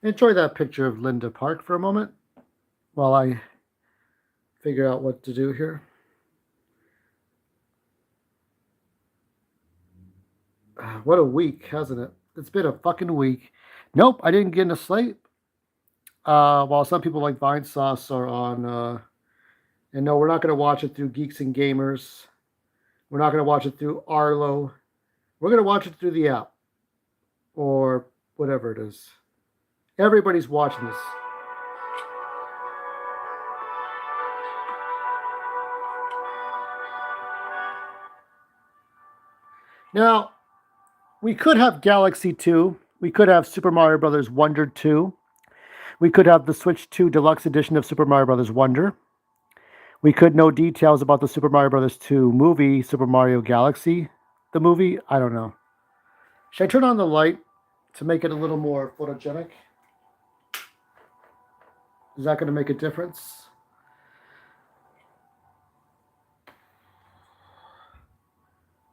Enjoy that picture of Linda Park for a moment while I figure out what to do here. What a week, hasn't it? It's been a fucking week. Nope, I didn't get into sleep. While some people like Vine Sauce are on, and no, we're not going to watch it through Geeks and Gamers. We're not going to watch it through Arlo. We're going to watch it through the app or whatever it is. Everybody's watching this. Now, we could have Galaxy 2. We could have Super Mario Brothers Wonder 2. We could have the Switch 2 Deluxe Edition of Super Mario Brothers Wonder. We could know details about the Super Mario Brothers 2 movie, Super Mario Galaxy, the movie. I don't know. Should I turn on the light to make it a little more photogenic? Is that going to make a difference?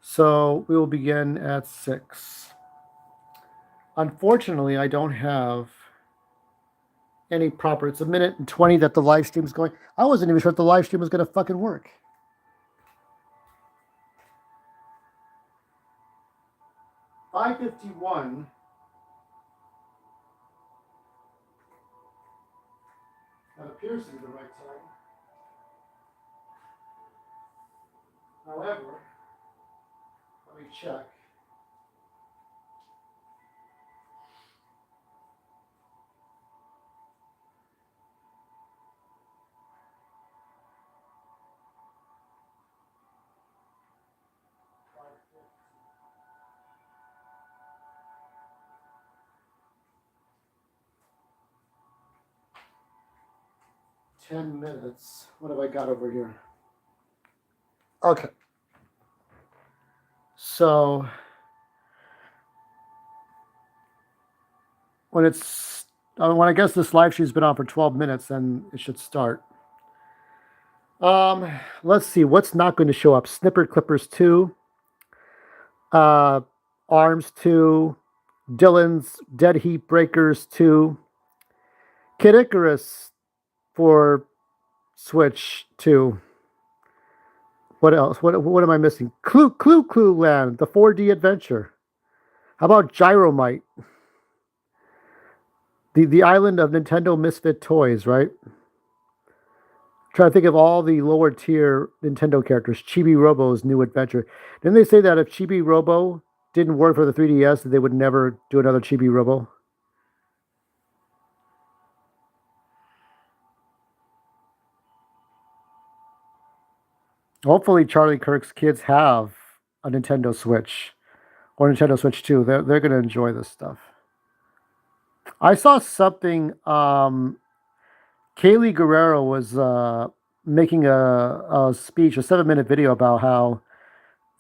So we will begin at 6. Unfortunately, I don't have any proper. It's 1:20 that the live stream is going. I wasn't even sure if the live stream was going to fucking work. $5:51. That appears to be the right time. However, let me check. $10. What have I got over here? Okay. So when I guess this live stream's been on for 12 minutes, then it should start. Let's see what's not going to show up. Snipper Clippers 2, Arms 2, Dylan's Dead Heat Breakers 2, Kid Icarus for Switch 2. What else? What am I missing? Clue Land, the 4D adventure. How about Gyromite? The island of Nintendo Misfit Toys, right? Trying to think of all the lower tier Nintendo characters. Chibi Robo's new adventure. Didn't they say that if Chibi Robo didn't work for the 3DS, that they would never do another Chibi Robo? Hopefully, Charlie Kirk's kids have a Nintendo Switch or Nintendo Switch 2. They're going to enjoy this stuff. I saw something. Kaylee Guerrero was making a speech, a 7-minute video about how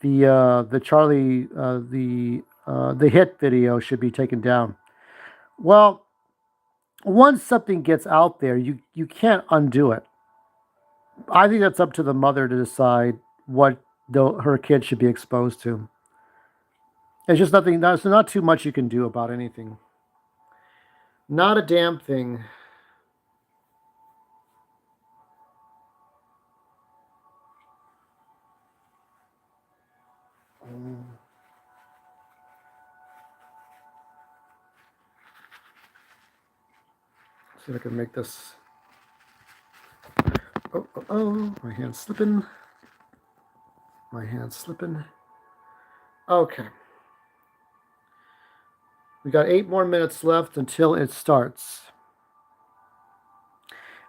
the Charlie the hit video should be taken down. Well, once something gets out there, you can't undo it. I think that's up to the mother to decide what her kid should be exposed to. It's just nothing. There's not too much you can do about anything. Not a damn thing. See if I can make this. Oh, my hand's slipping. Okay. We got 8 more minutes left until it starts.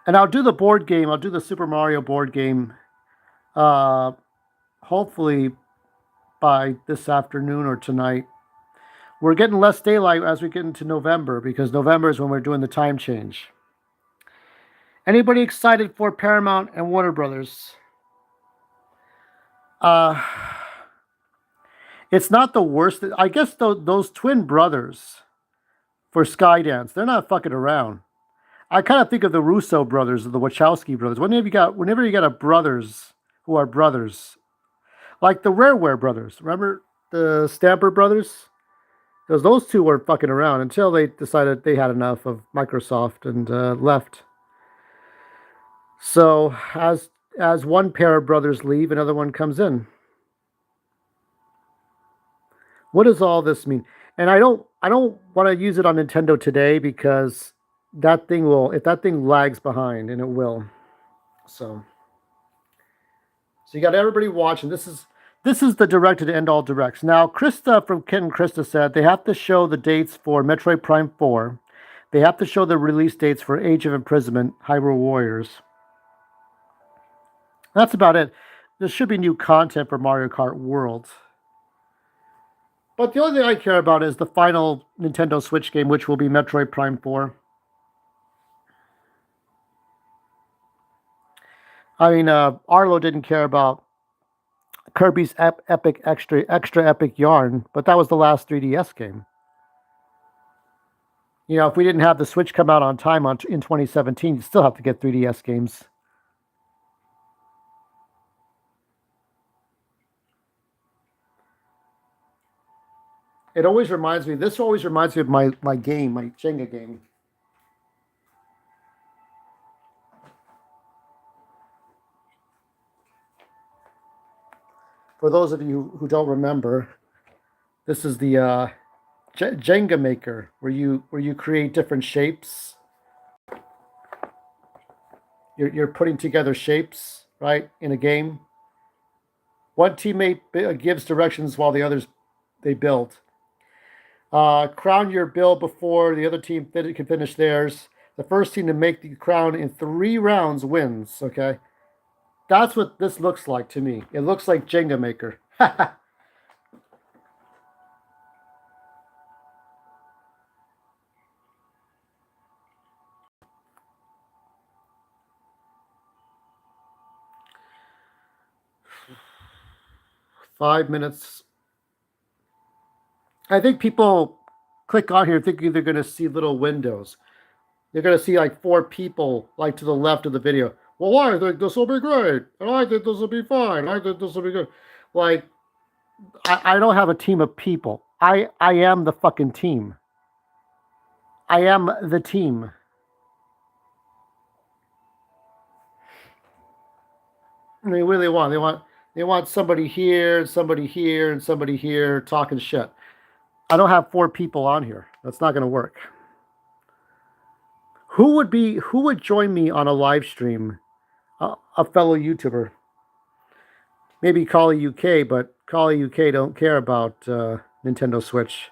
And I'll do the board game. I'll do the Super Mario board game. Hopefully by this afternoon or tonight. We're getting less daylight as we get into November, because November is when we're doing the time change. Anybody excited for Paramount and Warner Brothers? It's not the worst. I guess those twin brothers for Skydance, they're not fucking around. I kind of think of the Russo brothers or the Wachowski brothers. Whenever you got a brothers who are brothers, like the Rareware brothers. Remember the Stamper brothers? Because those two weren't fucking around until they decided they had enough of Microsoft and left. So as one pair of brothers leave, another one comes in. What does all this mean? And I don't want to use it on Nintendo today because that thing will, if that thing lags behind, and it will. So you got everybody watching. This is the directed to end all directs. Now, Krista from Ken and Krista said they have to show the dates for Metroid Prime 4. They have to show the release dates for Age of Imprisonment, Hyrule Warriors. That's about it. There should be new content for Mario Kart World. But the only thing I care about is the final Nintendo Switch game, which will be Metroid Prime 4. I mean, Arlo didn't care about Kirby's epic extra epic yarn, but that was the last 3DS game. You know, if we didn't have the Switch come out on time in 2017, you still have to get 3DS games. It always reminds me. This always reminds me of my game, my Jenga game. For those of you who don't remember, this is the Jenga maker, where you create different shapes. You're putting together shapes, right, in a game. One teammate gives directions while the others they build. Crown your build before the other team can finish theirs. The first team to make the crown in 3 rounds wins. Okay, that's what this looks like to me. It looks like Jenga maker. 5 minutes. I think people click on here thinking they're going to see little windows. They're going to see like 4 people like to the left of the video. Well, I think this will be great. And I think this will be fine. I think this will be good. Like, I don't have a team of people. I am the fucking team. I am the team. I mean, what do they want? They want somebody here, and somebody here, and somebody here talking shit. I don't have 4 people on here. That's not going to work. Who would join me on a live stream? A fellow YouTuber. Maybe Kali UK, but Kali UK don't care about Nintendo Switch.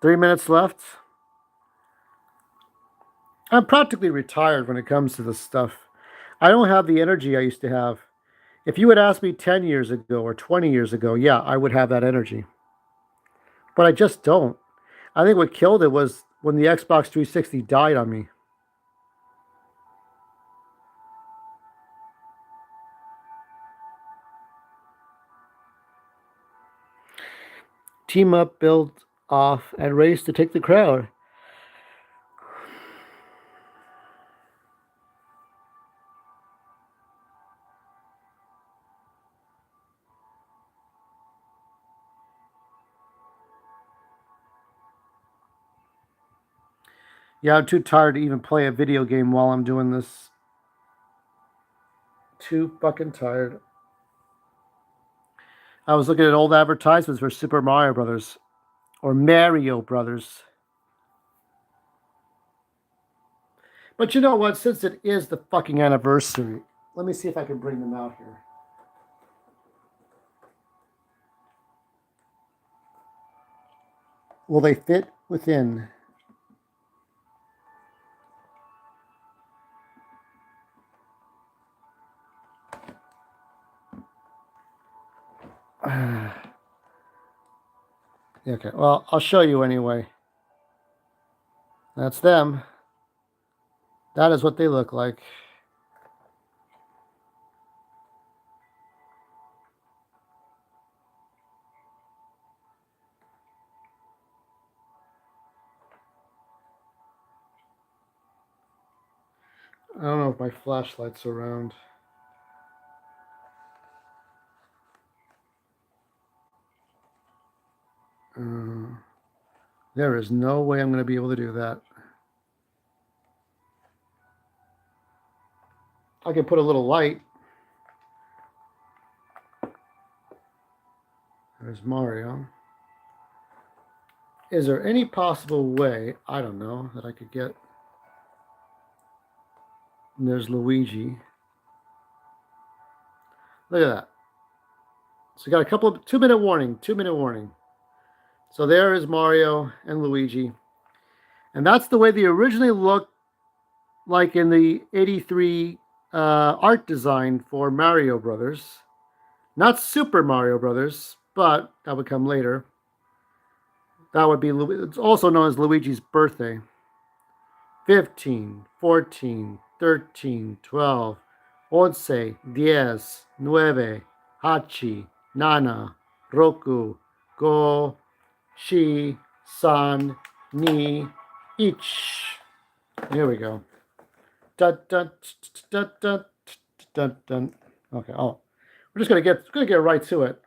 Three minutes left. I'm practically retired when it comes to this stuff. I don't have the energy I used to have. If you had asked me 10 years ago or 20 years ago, yeah, I would have that energy. But I just don't. I think what killed it was when the Xbox 360 died on me. Team up, build off, and race to take the crowd. Yeah, I'm too tired to even play a video game while I'm doing this. Too fucking tired. I was looking at old advertisements for Super Mario Brothers or Mario Brothers. But you know what? Since it is the fucking anniversary, let me see if I can bring them out here. Will they fit within? Okay, well, I'll show you anyway. That's them. That is what they look like. I don't know if my flashlight's around. There is no way I'm going to be able to do that. I can put a little light. There's Mario. Is there any possible way, I don't know, that I could get... And there's Luigi. Look at that. So you got a couple of 2-minute warning, 2-minute warning. So there is Mario and Luigi. And that's the way they originally looked like in the 83 art design for Mario Brothers. Not Super Mario Brothers, but that would come later. That would be, it's also known as Luigi's birthday. 15, 14, 13, 12, 11, 10, 9, 8, 7, roku, go, shi, san, ni, ich. Here we go. Dun, dun, dun, dun, dun, dun. Okay, oh. We're just gonna get right to it.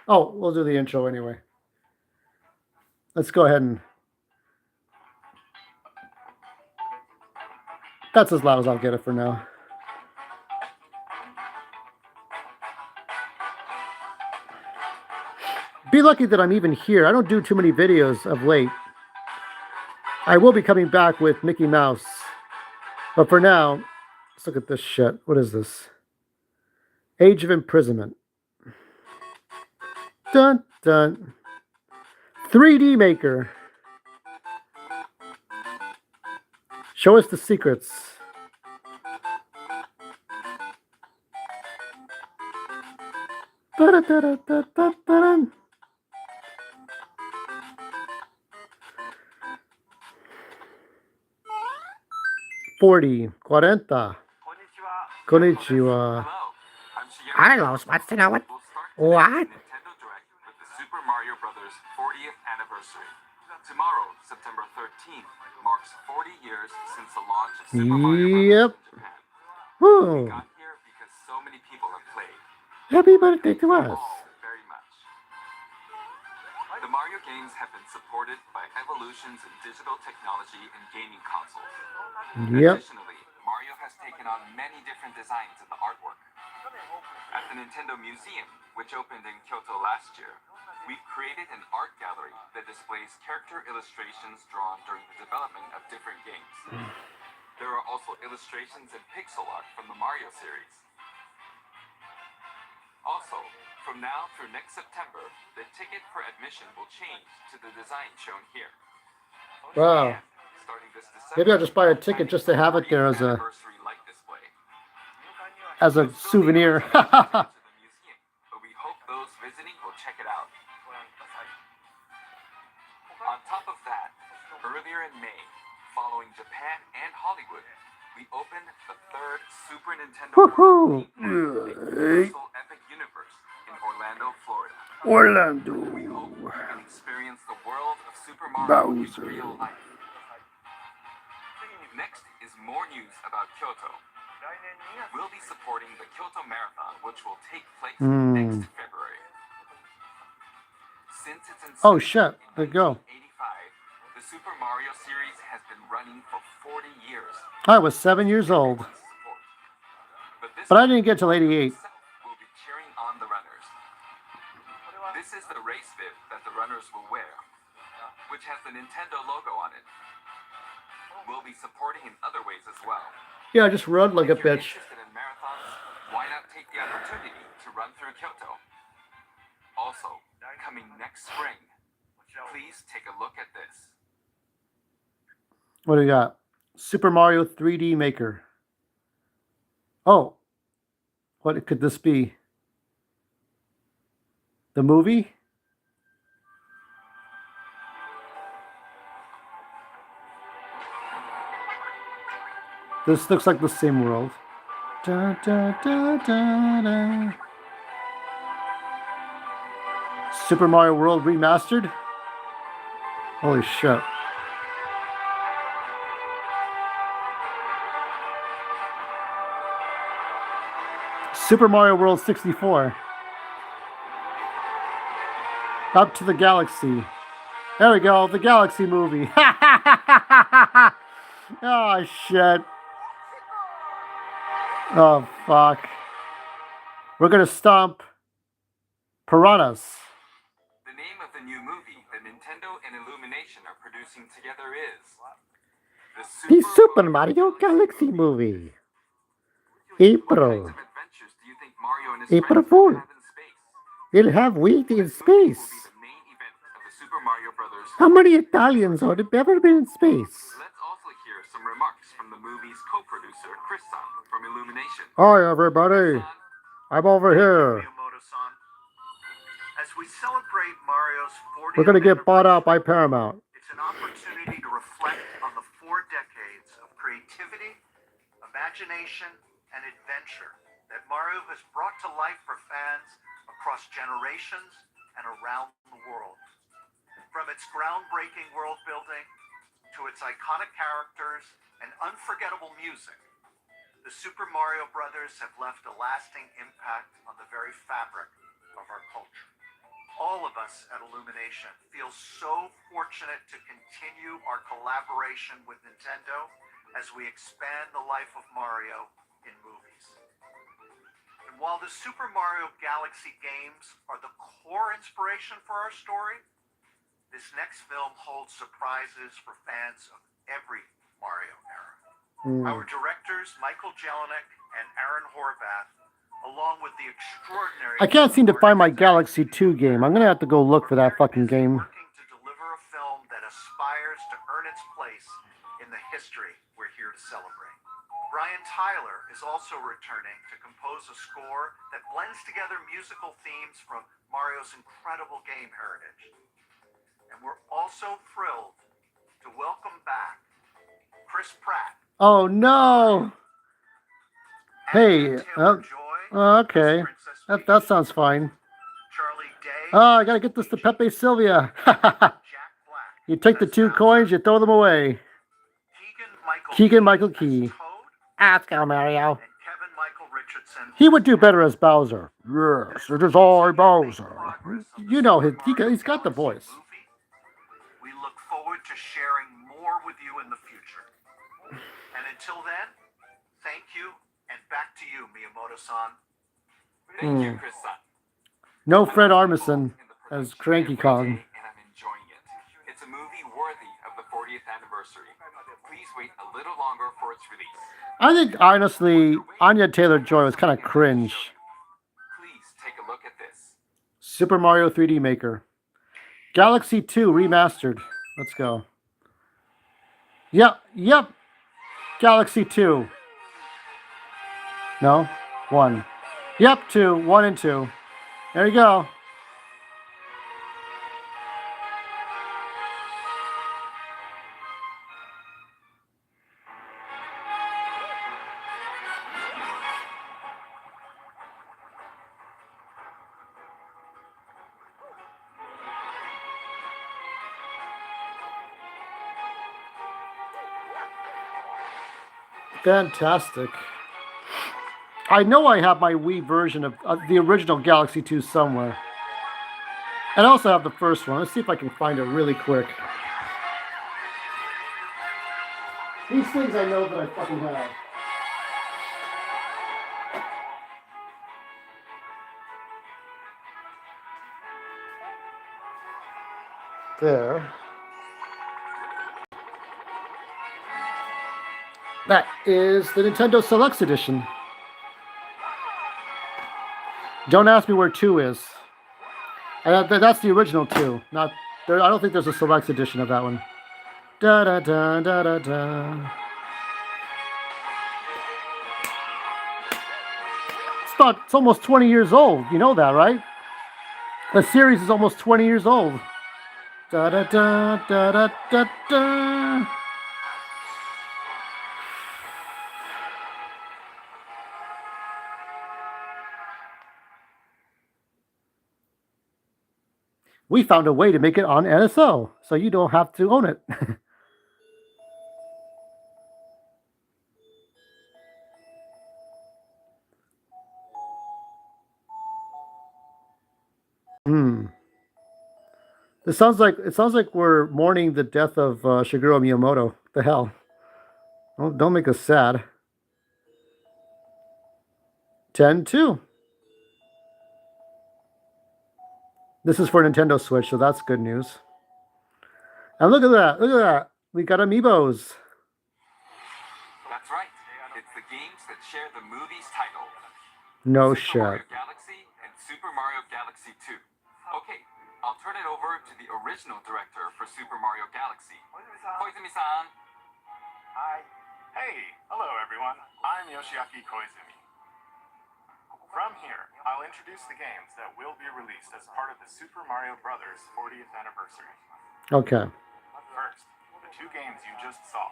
Oh, we'll do the intro anyway. Let's go ahead and... That's as loud as I'll get it for now. Be lucky that I'm even here. I don't do too many videos of late. I will be coming back with Mickey Mouse. But for now, let's look at this shit. What is this? Age of Imprisonment. Dun, dun. 3D Maker. Show us the secrets. Ba-da-da-da-da-da-da. 40, 40. Konnichiwa. I lost. What's to know what? What? Nintendo Direct with the Super Mario Brothers 40th anniversary. Tomorrow, September 13th, marks 40 years since the launch of Super Mario Brothers in Japan. We got here because so many people have played. Happy birthday to us. All very much. The Mario games have been supported by evolutions in digital technology and gaming consoles. Additionally, Mario has taken on many different designs in the artwork. At the Nintendo Museum, which opened in Kyoto last year, we've created an art gallery that displays character illustrations drawn during the development of different games. There are also illustrations and pixel art from the Mario series. Also, from now through next September, the ticket for admission will change to the design shown here. Wow. And starting this December, Maybe I'll just buy a ticket just to have it there as a souvenir. But we hope those visiting will check it out. On top of that, earlier in May, following Japan and Hollywood, we opened the third Super Nintendo World, the Universal Epic Universe in Orlando, Florida. Orlando. We hope you can experience the world of Super Mario in real life. Next is more news about Kyoto. We'll be supporting the Kyoto Marathon, which will take place next February. Since its inception Oh shit, there you go. in 1985, the Super Mario series has been running for 40 years. I was 7 years old, but I didn't get till 88. Will be cheering on the runners. This is the race bib that the runners will wear, which has the Nintendo logo on it. We'll be supporting in other ways as well. Yeah, I just run like a If you're bitch. interested in marathons, why not take the opportunity to run through Kyoto? Also, coming next spring, please take a look at this. What do we got? Super Mario 3D Maker. Oh, what could this be? The movie? This looks like the same world. Da, da, da, da, da. Super Mario World Remastered? Holy shit. Super Mario World 64. Up to the Galaxy. There we go, the Galaxy movie. Oh, shit. Oh, fuck. We're gonna stomp piranhas. The name of the new movie that Nintendo and Illumination are producing together is The Super Mario Galaxy movie. What kinds April. of adventures do you think Mario and his April friends will Fool. have in space? We'll have wheat in This movie will space. be the main event of the Super Mario Brothers. How many Italians have ever been in space? Let's also hear some remarks from the movie's co-producer, Chris-san, from Illumination. Hi, everybody. I'm over here. Miyamoto-san. As we celebrate Mario's 40th We're gonna get bought out by anniversary, Paramount. it's an opportunity to reflect on the 4 decades of creativity, imagination, and adventure that Mario has brought to life for fans across generations and around the world. From its groundbreaking world building to its iconic characters and unforgettable music, the Super Mario Brothers have left a lasting impact on the very fabric of our culture. All of us at Illumination feel so fortunate to continue our collaboration with Nintendo as we expand the life of Mario in movies. And while the Super Mario Galaxy games are the core inspiration for our story, this next film holds surprises for fans of every Mario era. Our directors, Michael Jelinek and Aaron Horvath, along with the extraordinary... I can't seem to find my Galaxy 2 game. I'm gonna have to go look for that fucking game. ...working to deliver a film that aspires to earn its place in the history we're here to celebrate. Brian Tyler is also returning to compose a score that blends together musical themes from Mario's incredible game heritage. And we're also thrilled to welcome back Chris Pratt. Oh no! Hey, okay. That sounds fine. Charlie Day. Oh, I gotta get this to Pepe Sylvia. Jack Black. You take the 2 coins, you throw them away. Keegan-Michael Key. Toad, Let's go, Mario. and Kevin Michael Richardson. He would do better as Bowser. Yes, it is I, Bowser. You know, he's got the voice. We look forward to sharing more with you in the future. And until then, thank you, and back to you, Miyamoto-san. Thank you, Chris-san. No Fred Armisen as Cranky Kong. And I'm enjoying it. It's a movie worthy of the 40th anniversary. Please wait a little longer for its release. I think, honestly, Anya Taylor-Joy was kind of cringe. Please take a look at this. Super Mario 3D Maker. Galaxy 2 remastered. Let's go. Yep. Galaxy 2. No? 1. Yep, 2. 1 and 2. There you go. Fantastic. I know I have my Wii version of the original Galaxy 2 somewhere. And I also have the first one. Let's see if I can find it really quick. These things I know that I fucking have. There. That is the Nintendo Selects Edition. Don't ask me where 2 is. That's the original 2. Not there. I don't think there's a Selects Edition of that one. Da da da da da da. It's almost 20 years old. You know that, right? The series is almost 20 years old. Da da da da da da da. We found a way to make it on NSO, so you don't have to own it. It sounds like we're mourning the death of Shigeru Miyamoto. The hell! Don't make us sad. 10-2. This is for Nintendo Switch, so that's good news. And look at that! Look at that! We got amiibos. That's right. It's the games that share the movie's title. No Super shit. Mario Galaxy and Super Mario Galaxy 2. Okay, I'll turn it over to the original director for Super Mario Galaxy, Koizumi-san. Hi. Hey, hello everyone. I'm Yoshiaki Koizumi. From here, I'll introduce the games that will be released as part of the Super Mario Bros. 40th anniversary. Okay. First, the two games you just saw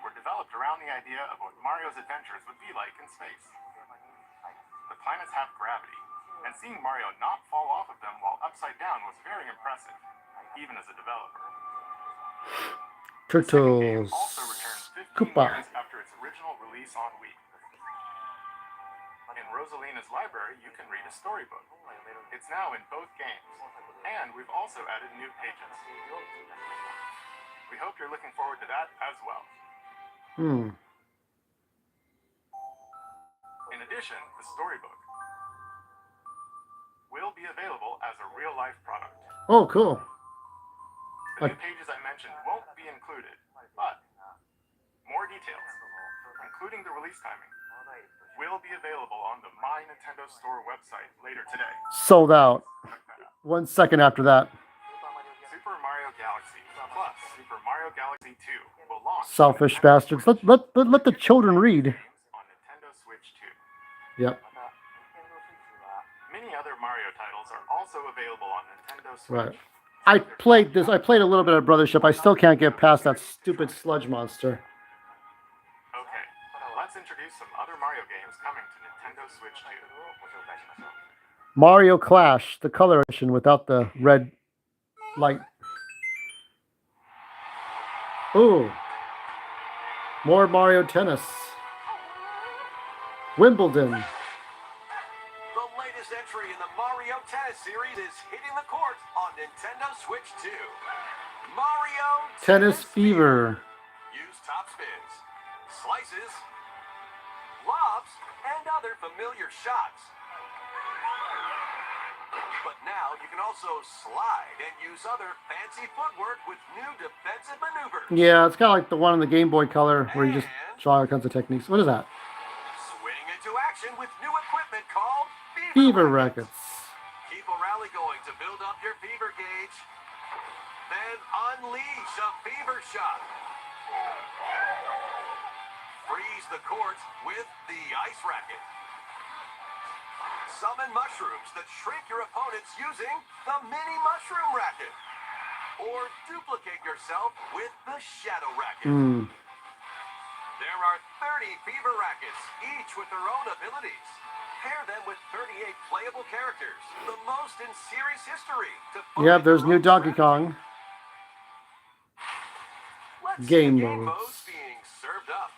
were developed around the idea of what Mario's adventures would be like in space. The planets have gravity, and seeing Mario not fall off of them while upside down was very impressive, even as a developer. The second game Turtles. also returns 15 Koopa. years after its original release on Wii. In Rosalina's library, you can read a storybook. It's now in both games, and we've also added new pages. We hope you're looking forward to that as well. In addition, the storybook will be available as a real-life product. Oh, cool. The new pages I mentioned won't be included, but more details, including the release timing, will be available on the My Nintendo Store website later today. Sold out. 1 second after that. Super Mario Galaxy plus Super Mario Galaxy 2 will launch. Selfish bastards. Let the children read. On Nintendo Switch 2. Yep. Many other Mario titles are also available on Nintendo Switch. Right. I played a little bit of Brothership. I still can't get past that stupid sludge monster. Okay, let's introduce some other Mario games coming to Nintendo Switch 2. Mario Clash, the color edition without the red light. Ooh. More Mario Tennis. Wimbledon. The latest entry in the Mario Tennis series is hitting the court on Nintendo Switch 2. Mario Tennis Fever. Use top spins, slices, lobs, and other familiar shots. But now you can also slide and use other fancy footwork with new defensive maneuvers. Yeah, it's kind of like the one on the Game Boy Color where you just draw all kinds of techniques. What is that? Swing into action with new equipment called Fever Rackets. Keep a rally going to build up your fever gauge. Then unleash a fever shot. Freeze the court with the ice racket. Summon mushrooms that shrink your opponents using the mini mushroom racket. Or duplicate yourself with the shadow racket. There are 30 fever rackets, each with their own abilities. Pair them with 38 playable characters, the most in series history. Yep, there's new Donkey Kong. Let's Game see modes. modes being served up.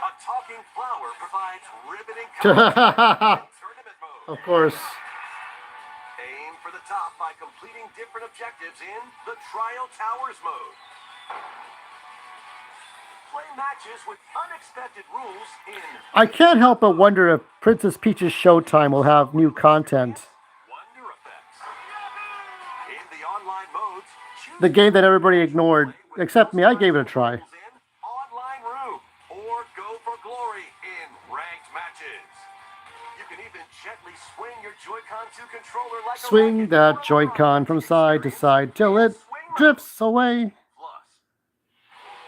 A talking flower provides riveting tournament mode. Of course. Aim for the top by completing different objectives in the Trial Towers mode. Play matches with unexpected rules in I can't help but wonder if Princess Peach's Showtime will have new content. Wonder Effects. In the online modes, choose The game that everybody ignored, except me, I gave it a try. in Online Room or Go for Glory in ranked matches. You can even gently swing your Joy-Con 2 controller like Swing a racket. that Joy-Con from side to side till it drifts away. Plus,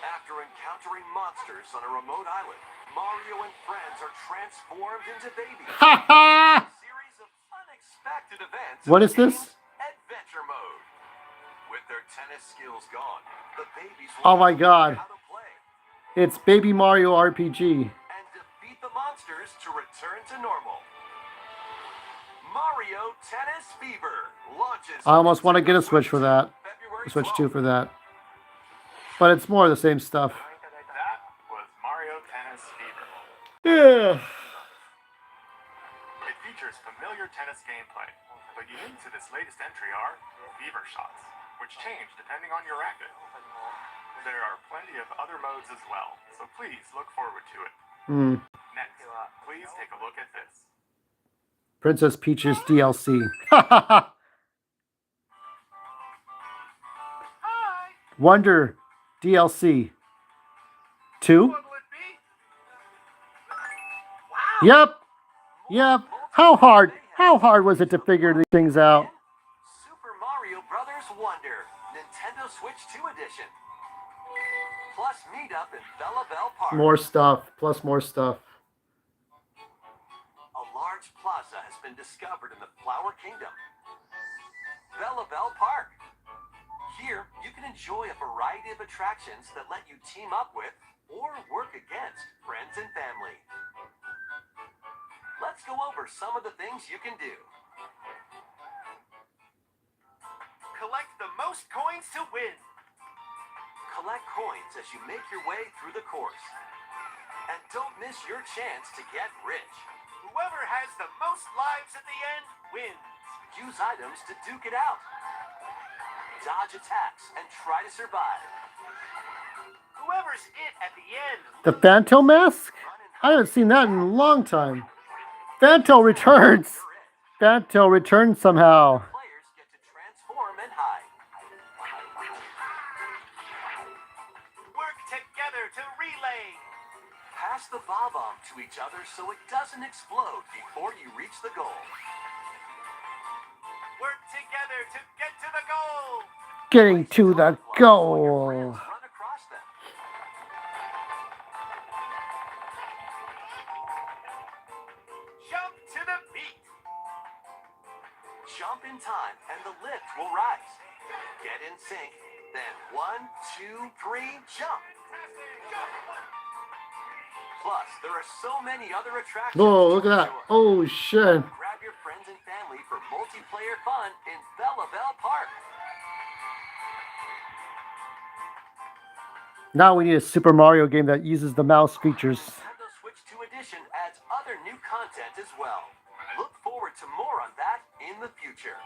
after encountering monsters on a remote island, Mario and friends are transformed into babies. Ha ha! Series of unexpected events. What is in the this? game's Adventure mode. With their tennis skills gone, the babies Oh will my God. how to play It's Baby Mario RPG. and defeat the monsters to return to normal. Mario Tennis Fever launches. I almost want to get a Switch for that. February Switch 2 12th. for that. But it's more of the same stuff. That was Mario Tennis Fever. Yeah. It features familiar familiar tennis gameplay, but unique to this latest entry are fever shots, which change depending on your racket. There are plenty of other modes as well, so please look forward to it. Next, please take a look at this. Princess Peach's DLC. Wonder DLC 2. What'll it be? Yep. How hard was it to figure these things out? Super Mario Brothers Wonder, Nintendo Switch 2 Edition. Plus meetup in Bella Bell Park. More stuff, plus more stuff. A large plaza has been discovered in the Flower Kingdom. Bella Bell Park. Here, you can enjoy a variety of attractions that let you team up with or work against friends and family. Let's go over some of the things you can do. Collect the most coins to win. Collect coins as you make your way through the course. And don't miss your chance to get rich. Whoever has the most lives at the end wins. Use items to duke it out. Dodge attacks and try to survive. Whoever's it at the end. The Phantom Mask? I haven't seen that in a long time. Phantom returns. Phantom returns somehow. Players get to transform and hide. Work together to relay. Pass the bob-omb to each other so it doesn't explode before you reach the goal. Work together to get to the goal. Getting to the goal. Run across them. Jump to the beat. Jump in time and the lift will rise. Get in sync. Then 1, 2, 3, jump. Plus, there are so many other attractions. Whoa, look to at that. enjoy. Oh, shit. Grab your friends and family for multiplayer fun in Bella Bell Park. Now we need a Super Mario game that uses the mouse features. Nintendo Switch 2 Edition adds other new content as well. Look forward to more on that in the future.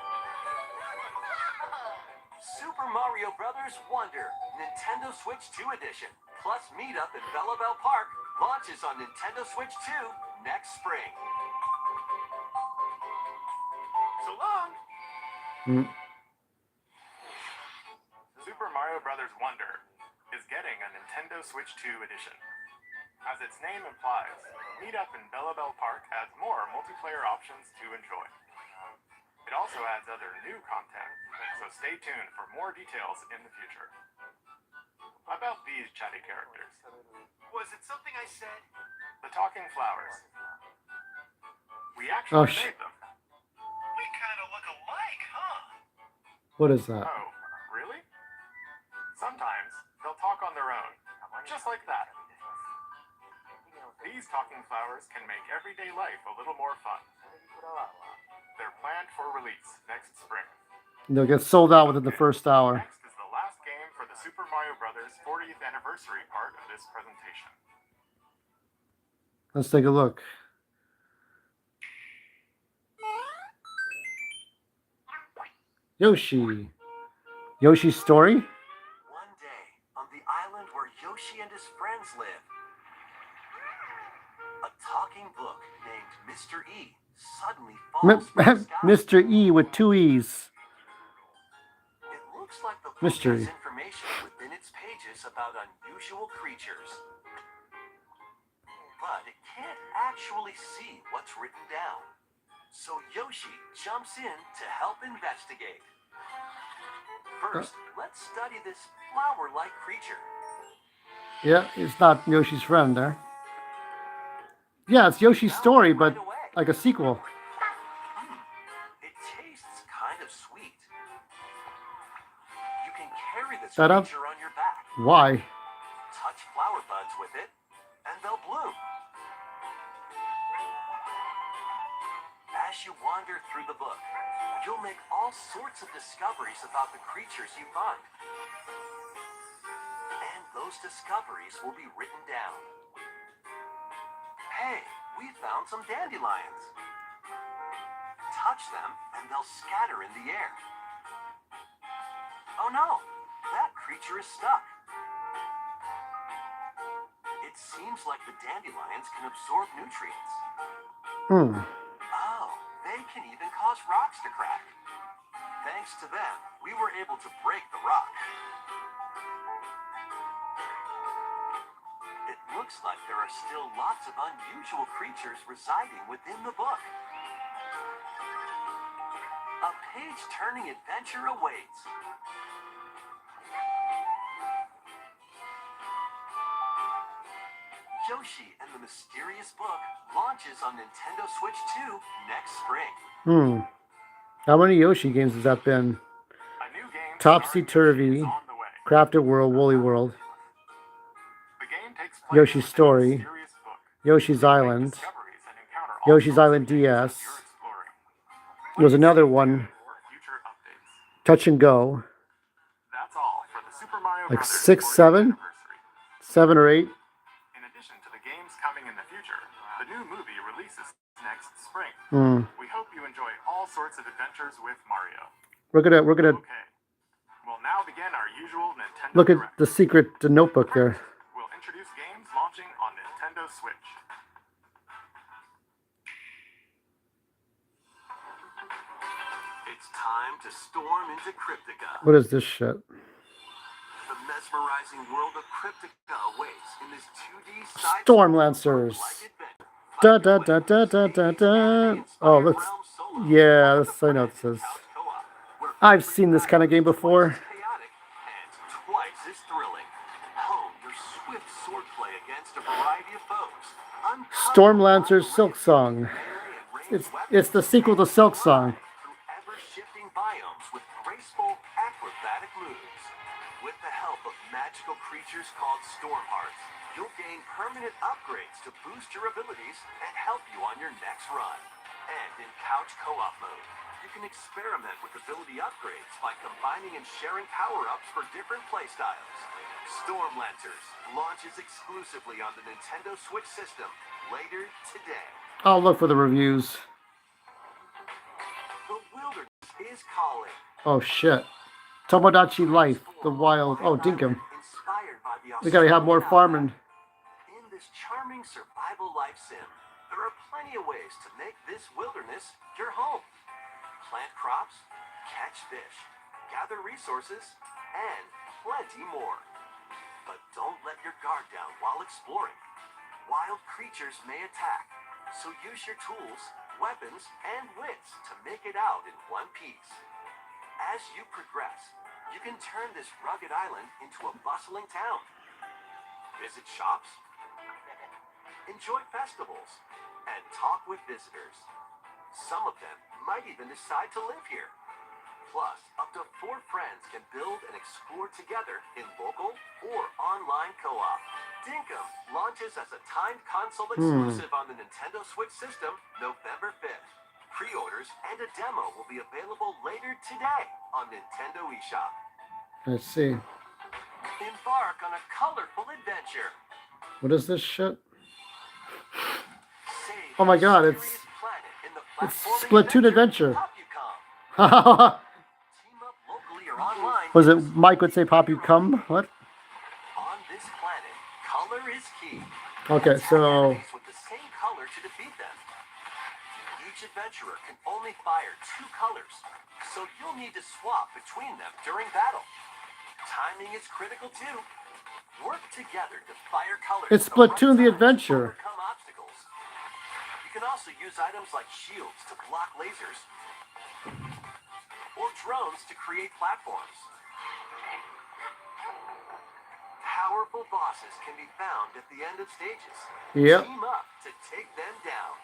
Super Mario Brothers Wonder, Nintendo Switch 2 Edition, plus meetup in Bella Bell Park, launches on Nintendo Switch 2 next spring. So long. Super Mario Bros. Wonder is getting a Nintendo Switch 2 edition. As its name implies, Meetup in Bella Bell Park adds more multiplayer options to enjoy. It also adds other new content, so stay tuned for more details in the future. About these chatty characters, Was it something I said? the talking flowers. We Oh, actually shit. made them. We kind of look alike, huh? What is that? Oh, really? Sometimes they'll talk on their own, just like that. These talking flowers can make everyday life a little more fun. They're planned for release next spring. They'll get sold out within the first hour. Next is the last game for the Super Mario Bros. 40th anniversary part of this presentation. Let's take a look. Yoshi. Yoshi's story? One day, on the island where Yoshi and his friends live, a talking book named Mr. E suddenly falls from the sky. Mr. E with 2 E's. It looks like the book Mystery. has information within its pages about unusual creatures. But it can't actually see what's written down. So Yoshi jumps in to help investigate. First, let's study this flower-like creature. Yeah, it's not Yoshi's friend there. Yeah, it's Yoshi's story, but like a sequel. It tastes kind of sweet. You can carry this Shut up. creature on your back. Why? Touch flower buds with it, and they'll bloom. As you wander through the book, you'll make all sorts of discoveries about the creatures you find. And those discoveries will be written down. Hey, we found some dandelions. touch them and they'll scatter in the air. Oh no, that creature is stuck. It seems like the dandelions can absorb nutrients. Oh, they can even cause rocks to crack. Thanks to them, we were able to break the rock. It looks like there are still lots of unusual creatures residing within the book. A page-turning adventure awaits. Yoshi and the Mysterious Book launches on Nintendo Switch 2 next spring. How many Yoshi games has that been? A new game Topsy-Turvy, is on the way. Crafted World, Woolly World, The game takes place Yoshi's within a Story, mysterious book. Yoshi's You make Island, discoveries and encounter all Yoshi's sorts of Island things as DS. you're exploring. There was another Stay one, tuned for future updates. Touch and Go, That's all for the Super Mario like Brothers 6, 40th 7, anniversary. 7 or 8. In addition to the games coming in the future, the new movie releases next spring. We hope you enjoy all sorts of adventures with Mario. We're gonna Okay. We'll now begin our usual Nintendo look at Direct. the secret notebook there. We'll introduce games launching on Nintendo Switch. It's time to storm into Cryptica. What is this shit? The mesmerizing world of Cryptica awaits in this 2D side Storm Lancers. Da da da da da da da. Oh, let's. Yeah, this, I know what this is. I've seen this kind of game before. Chaotic and twice as thrilling. Hone your swift swordplay against a variety of foes. Storm Lancers Silk Song. It's the sequel to Silk Song. Through ever-shifting biomes with graceful acrobatic moves. With the help of magical creatures called Storm Hearts, you'll gain permanent upgrades to boost your abilities and help you on your next run. And in couch co-op mode, you can experiment with ability upgrades by combining and sharing power-ups for different playstyles. Storm Lancers launches exclusively on the Nintendo Switch system later today. I'll look for the reviews. The wilderness is calling. Oh shit. Tomodachi Life, the wild. Oh, Dinkum. Inspired by the We gotta have more farming. In this charming survival life sim, there are plenty of ways to make this wilderness your home. Plant crops, catch fish, gather resources, and plenty more. But don't let your guard down while exploring. Wild creatures may attack, so use your tools, weapons, and wits to make it out in one piece. As you progress, you can turn this rugged island into a bustling town. Visit shops, enjoy festivals, and talk with visitors. Some of them might even decide to live here. Plus, up to 4 friends can build and explore together in local or online co-op. Dinkum launches as a timed console exclusive on the Nintendo Switch system November 5th. Pre-orders and a demo will be available later today on Nintendo eShop. Let's see. Embark on a colorful adventure. What is this shit? Save Oh my god, a it's mysterious planet in the it's platforming Splatoon Adventure. Popcom. Team up locally or online. Was it Mike would say Pop You Come? What? On this planet, color is key. Okay, Attack so enemies with the same color to defeat them. Each adventurer can only fire 2 colors, so you'll need to swap between them during battle. Timing is critical too. Work together to fire colors. it's at the right Splatoon the time to Adventure. overcome obstacles. You can also use items like shields to block lasers or drones to create platforms. Powerful bosses can be found at the end of stages. Yep. Team up to take them down.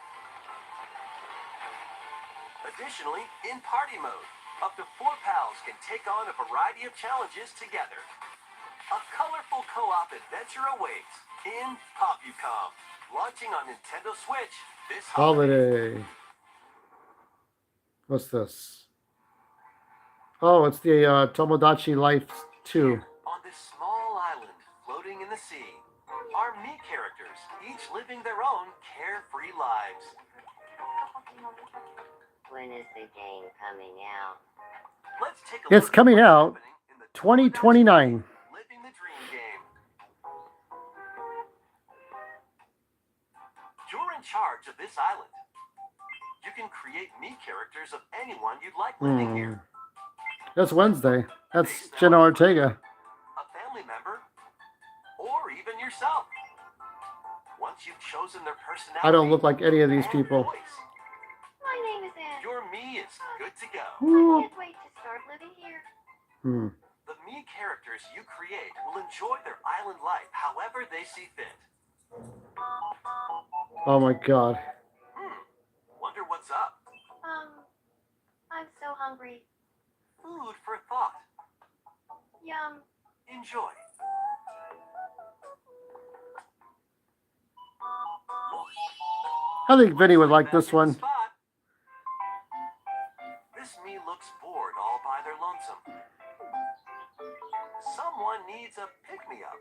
Additionally, in party mode, up to 4 pals can take on a variety of challenges together. A colorful co-op adventure awaits in Popcom, launching on Nintendo Switch this holiday. Holiday. What's this? Oh, it's the Tomodachi Life 2. On this small island floating in the sea are me characters, each living their own carefree lives. When is the game coming out? Let's take a It's look at coming what's out happening in the 2029. Living the Dream game. You're in charge of this island. You can create me characters of anyone you'd like living here. That's Wednesday. That's Jenna Ortega. A family member, or even yourself. Once you've chosen their personality, I don't look like any of these and people. voice, My name is Anne. your me is good to go. I can't wait to start living here. The me characters you create will enjoy their island life however they see fit. Oh my god. Wonder what's up. I'm so hungry. Food for thought. Yum. Enjoy. I think Vinny would like this one. This me looks bored all by their lonesome. Someone needs a pick-me-up.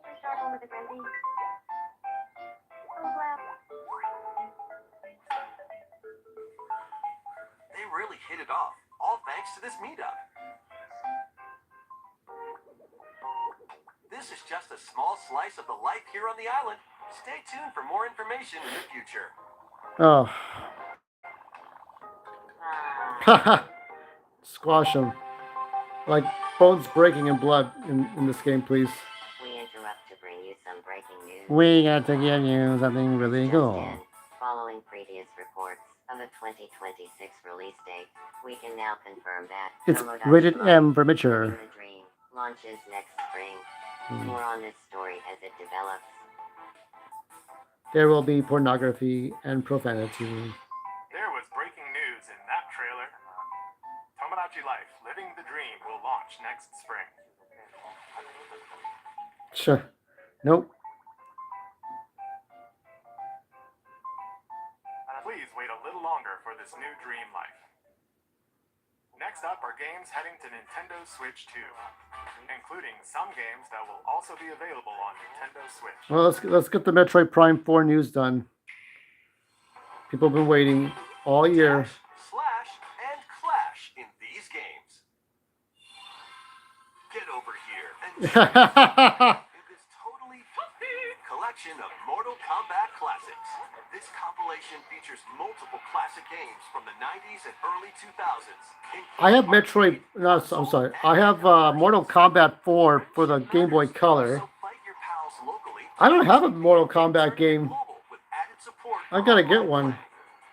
We start home with the Grandy. Oh, wow. They really hit it off, all thanks to this meetup. This is just a small slice of the life here on the island. Stay tuned for more information in the future. Oh. Haha. Squash him. Like bones breaking and blood in this game, please. We interrupt to bring you some breaking news. We got to give you something really Just cool. in, following previous reports of a 2026 release date, we can now confirm that It's Tomodachi rated Life: M for mature. Living the Dream launches next spring. More on this story as it develops. There will be pornography and profanity. There was breaking news in that trailer. Tomodachi Life: Living the Dream will launch next spring. Sure. Nope. Please wait a little longer for this new dream life. Next up are games heading to Nintendo Switch 2, including some games that will also be available on Nintendo Switch. Well, let's get the Metroid Prime 4 news done. People have been waiting all year. Dash, slash, and clash in these games. Get over here and join in this totally collection of Mortal Kombat classics. This compilation features multiple classic games from the 90s and early 2000s. I have Metroid. No, I'm sorry. I have Mortal Kombat 4 for the Game Boy Color. So fight your pals locally. I don't have a Mortal Kombat game. Global with added support I gotta for get online one. play.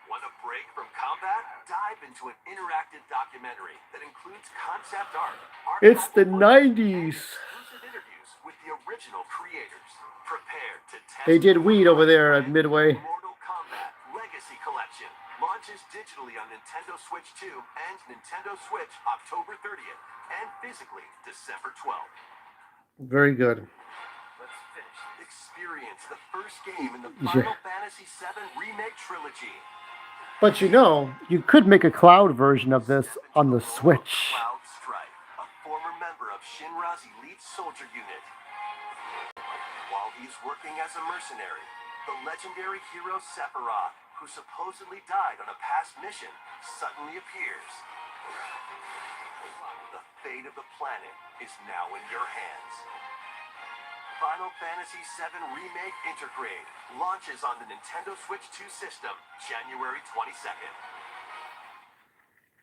Want a break from combat? Dive into an interactive documentary that includes concept art. It's the archival footage, and 90s. exclusive interviews with the original creators. Prepare to test They did your weed over there at brand Midway. Mortal Kombat Legacy Collection launches digitally on Nintendo Switch 2 and Nintendo Switch October 30th and physically December 12th. Very good. Let's finish. Experience the first game in the Final Fantasy VII Remake Trilogy. But you know, you could make a cloud version of this on the Switch. Cloud Strife, a former member of Shinra's elite soldier unit. While he's working as a mercenary, the legendary hero Sephiroth, who supposedly died on a past mission, suddenly appears. The fate of the planet is now in your hands. Final Fantasy VII Remake Intergrade launches on the Nintendo Switch 2 system January 22nd.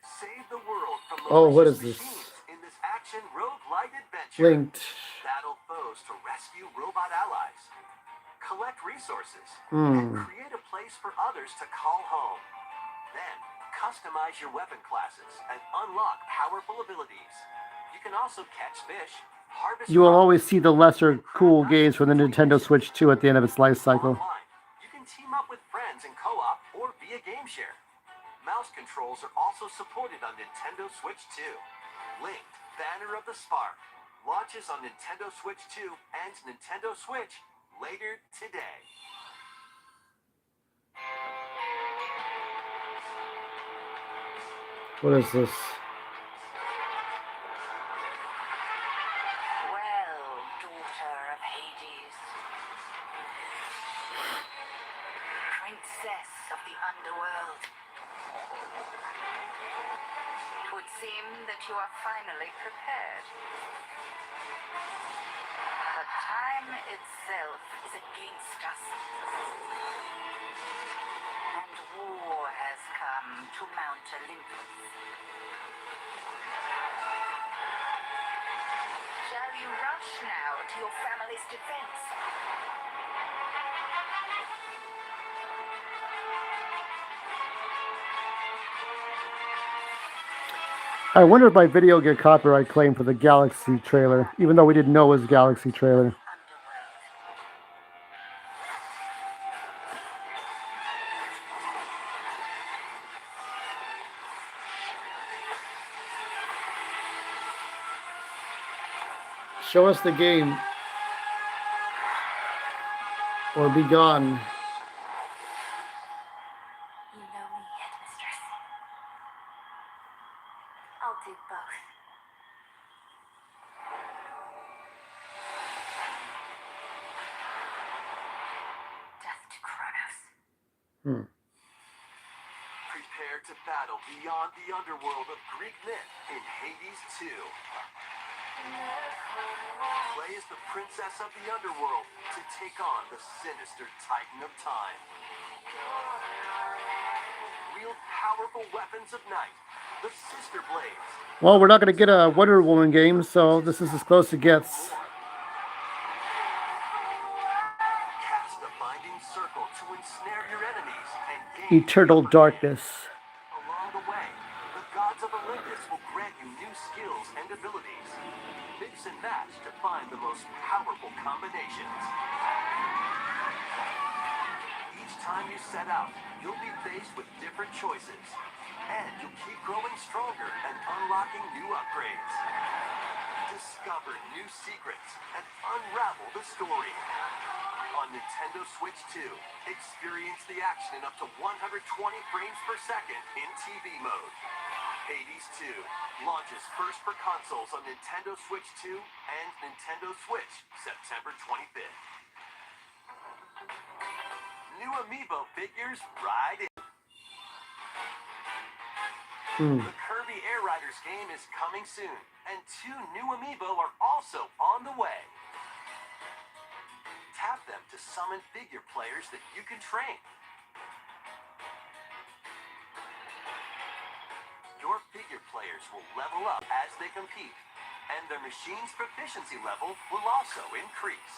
Save the world from Oh, what is malicious this? machines in this action roguelite adventure. Linked. Battle foes to rescue robot allies. Collect resources. Hmm. And create a place for others to call home. Then, customize your weapon classes and unlock powerful abilities. You can also catch fish, harvest You will crops, always see the lesser cool games from the Nintendo Switch 2 at the end of its life cycle. online. You can team up with friends in co-op or via game share. Mouse controls are also supported on Nintendo Switch 2. Linked Banner of the Spark launches on Nintendo Switch 2 and Nintendo Switch later today. What is this? Well, daughter of Hades. princess of the underworld. It would seem that you are finally prepared. But time itself is against us. And war has come to Mount Olympus. Shall you rush now to your family's defense? I wonder if my video will get copyright claim for the Galaxy trailer, even though we didn't know it was Galaxy trailer. Show us the game, or be gone. You know me yet, mistress. I'll do both. Death to Kronos. Prepare to battle beyond the underworld of Greek myth in Hades 2. Play as the princess of the underworld to take on the sinister titan of time. Wield powerful weapons of night, the sister blades. Well, we're not going to get a Wonder Woman game, so this is as close as it gets. Cast a binding circle to ensnare your enemies and gain Eternal darkness. Along the way, the gods of Olympus will grant you new skills and abilities. Mix and match to find the most powerful combinations. Each time you set out, you'll be faced with different choices. And you'll keep growing stronger and unlocking new upgrades. Discover new secrets and unravel the story. On Nintendo Switch 2, experience the action in up to 120 frames per second in TV mode. Hades 2 launches first for consoles on Nintendo Switch 2 and Nintendo Switch September 25th. New Amiibo figures right in. The Kirby Air Riders game is coming soon, and 2 new Amiibo are also on the way. Tap them to summon figure players that you can train. Your figure players will level up as they compete, and their machine's proficiency level will also increase.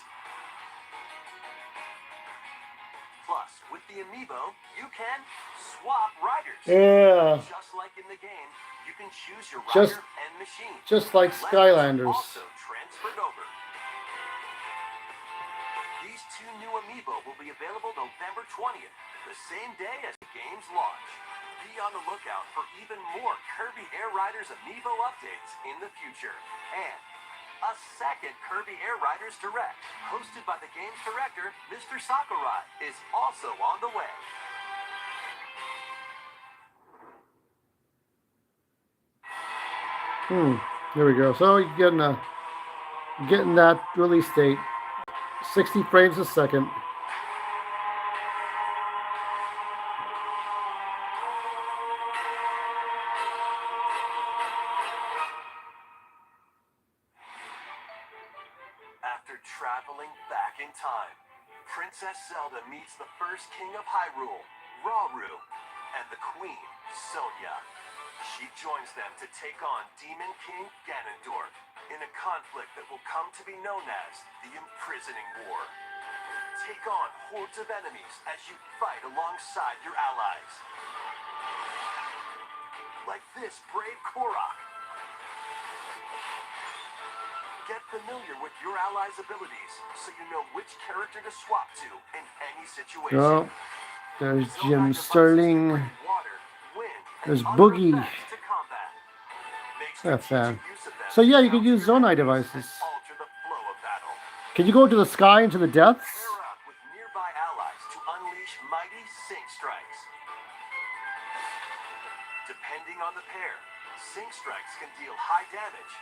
Plus, with the Amiibo, you can swap riders. Yeah. Just like in the game, you can choose your Just- rider and machine. Just like Skylanders. Also transferred over. These 2 new Amiibo will be available November 20th, the same day as the game's launch. Be on the lookout for even more Kirby Air Riders Amiibo updates in the future. And a second Kirby Air Riders Direct, hosted by the game's director, Mr. Sakurai, is also on the way. Here we go. So you're getting that release date, 60 frames a second. After traveling back in time, Princess Zelda meets the first king of Hyrule, Rauru, and the queen, Sonia. She joins them to take on Demon King Ganondorf in a conflict that will come to be known as the Imprisoning War. Take on hordes of enemies as you fight alongside your allies. Like this brave Korok. Get familiar with your allies' abilities so you know which character to swap to in any situation. Oh, there's Zelda Jim devices Sterling. bring water, wind, and There's other Boogie. effects to combat. Make That's strategic sad. use of them So yeah, you to could use counter Zonai your enemies devices. and alter the flow of battle. Can you go into the sky, into the depths? Pair up with nearby allies to unleash mighty sync strikes. Depending on the pair, sync strikes can deal high damage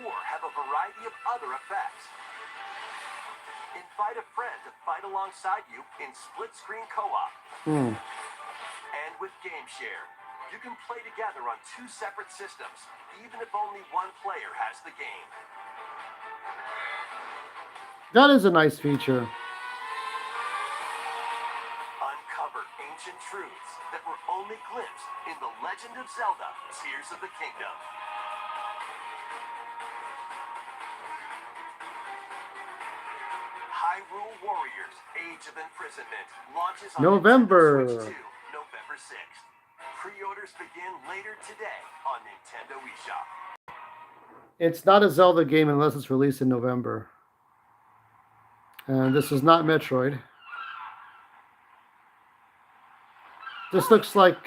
or have a variety of other effects. Invite a friend to fight alongside you in split-screen co-op Hmm. And with GameShare, you can play together on 2 separate systems, even if only one player has the game. That is a nice feature. Uncover ancient truths that were only glimpsed in The Legend of Zelda: Tears of the Kingdom. Hyrule Warriors: Age of Imprisonment launches on November. Nintendo Switch 2, November 6th. Pre-orders begin later today on Nintendo eShop. It's not a Zelda game unless it's released in November. And this is not Metroid. This looks like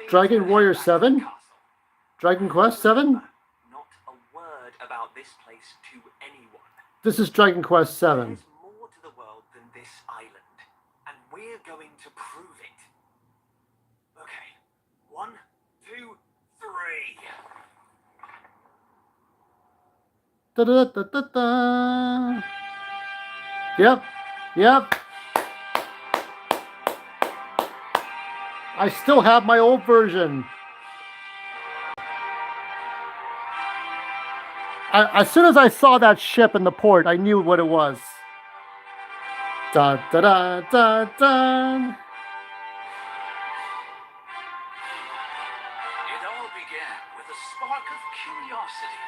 Dragon Warrior 7? Dragon Quest 7? Not a word about this place to anyone. This is Dragon Quest 7. There's more to the world than this island, and we're going to prove it. Okay, 1, 2, 3. Da, da, da, da, da. Yep. Yep. I still have my old version. As soon as I saw that ship in the port, I knew what it was. Da da da da da. It all began with a spark of curiosity,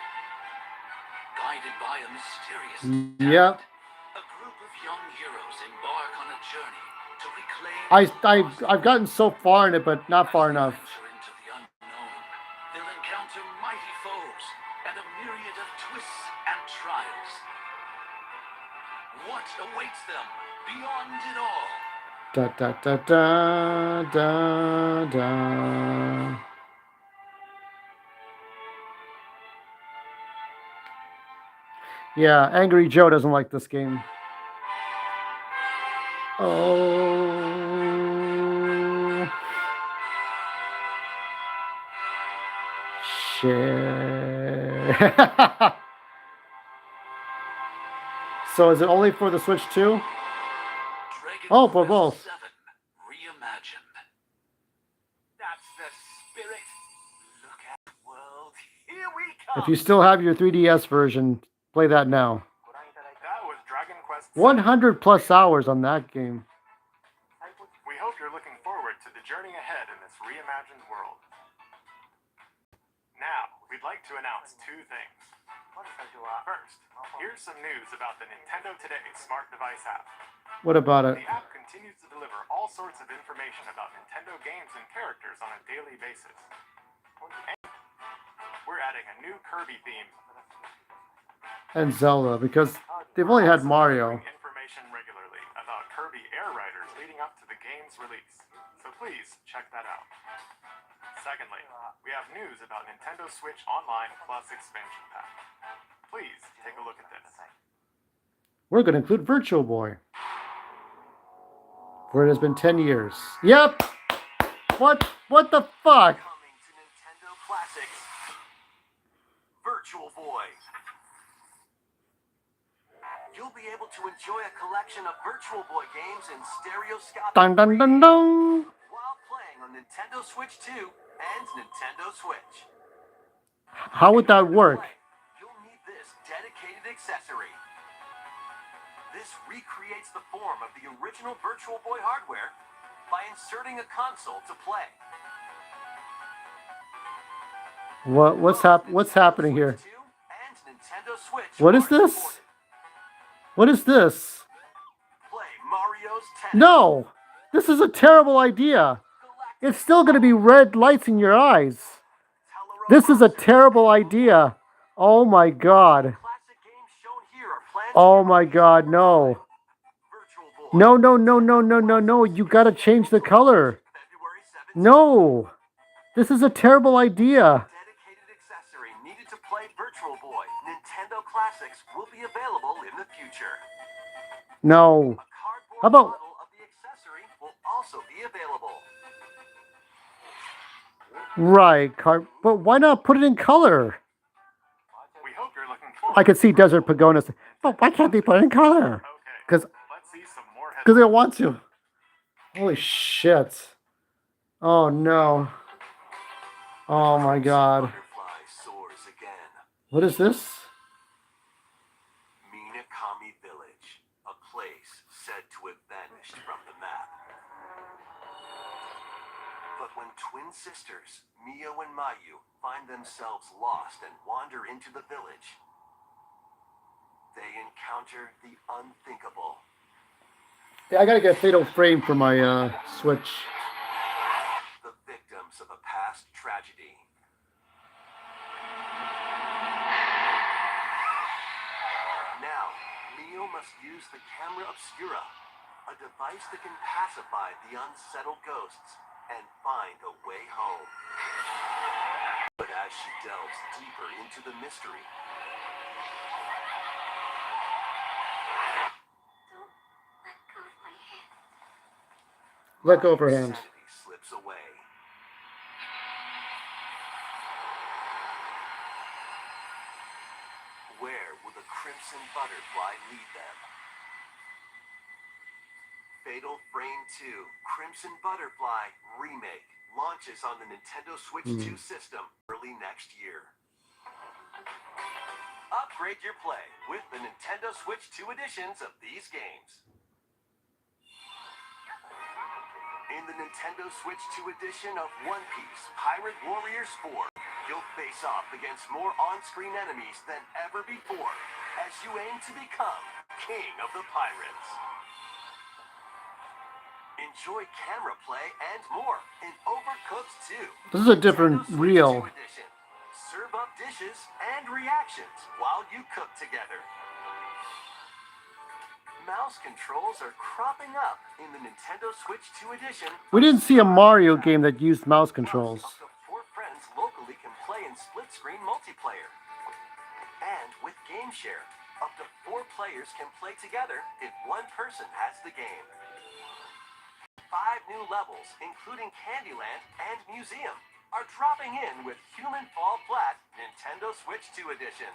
guided by a mysterious Yep. A group of young heroes embark on a journey to reclaim. I've gotten so far in it, but not far enough. Venture into the unknown. They'll encounter mighty foes and a myriad of twists and trials. What awaits them beyond it all? Da da da da da da. Yeah, Angry Joe doesn't like this game. Oh. Shit. So is it only for the Switch 2? Oh, for both. 7 reimagined. That's the spirit. Look at the world. Here we come. If you still have your 3DS version, play that now. That was Dragon Quest 100 plus hours on that game. We hope you're looking forward to the journey ahead in this reimagined world. Now, we'd like to announce 2 things. First, here's some news about the Nintendo Today smart device app. What about it? The app continues to deliver all sorts of information about Nintendo games and characters on a daily basis. We're adding a new Kirby theme. And Zelda, because they've only had Mario. Information regularly about Kirby Air Riders leading up to the game's release. So please check that out. Secondly, we have news about Nintendo Switch Online Plus expansion pack. Please take a look at this. We're going to include Virtual Boy. For it has been 10 years. Yep. What the fuck? Coming to Nintendo Classics, Virtual Boy. You'll be able to enjoy a collection of Virtual Boy games in stereoscopic Dun dun dun dun. while playing on Nintendo Switch 2 and Nintendo Switch. How would that work? You'll need this dedicated accessory. This recreates the form of the original Virtual Boy hardware by inserting a console to play. What's happening here? Switch 2 and Nintendo Switch What is are this? supported. What is this? Play Mario's Tennis. No! This is a terrible idea. It's still going to be red lights in your eyes. This is a terrible idea. Oh my god. Classic games shown here are planned Oh my god, no. Virtual Boy. No, no, no, no, no, no, no. You got to change the color. February 17th. No. This is a terrible idea. Dedicated accessory needed to play Virtual Boy. Nintendo Classics will be available in the future. No. A cardboard How about- model of the accessory will also be available. Right, but why not put it in color? We hope you're looking forward. I could see Desert Pagonis. But why can't they put it in color? Okay, 'Cause- let's see some more Because they headlines. want to. Holy shit. Oh no. Oh my god. Butterfly soars again. What is this? Minakami Village, a place said to have vanished from the map. But when twin sisters, Mio and Mayu, find themselves lost and wander into the village, they encounter the unthinkable. Yeah, I gotta get Fatal Frame for my Switch. The victims of a past tragedy. Now, Mio must use the camera obscura, a device that can pacify the unsettled ghosts and find a way home. But as she delves deeper into the mystery, Let go of her hand. sanity slips away. Where will the Crimson Butterfly lead them? Fatal Frame 2 Crimson Butterfly Remake launches on the Nintendo Switch 2 system early next year. Upgrade your play with the Nintendo Switch 2 editions of these games. In the Nintendo Switch 2 edition of One Piece Pirate Warriors 4, you'll face off against more on-screen enemies than ever before as you aim to become King of the Pirates. Enjoy camera play and more in Overcooked 2. This is a different Nintendo Switch reel. 2 edition. Serve up dishes and reactions while you cook together. Mouse controls are cropping up in the Nintendo Switch 2 edition. We didn't see a Mario game that used mouse controls. Up to 4 friends locally can play in split-screen multiplayer. And with Game Share, up to 4 players can play together if one person has the game. 5 new levels, including Candyland and Museum, are dropping in with Human Fall Flat Nintendo Switch 2 edition.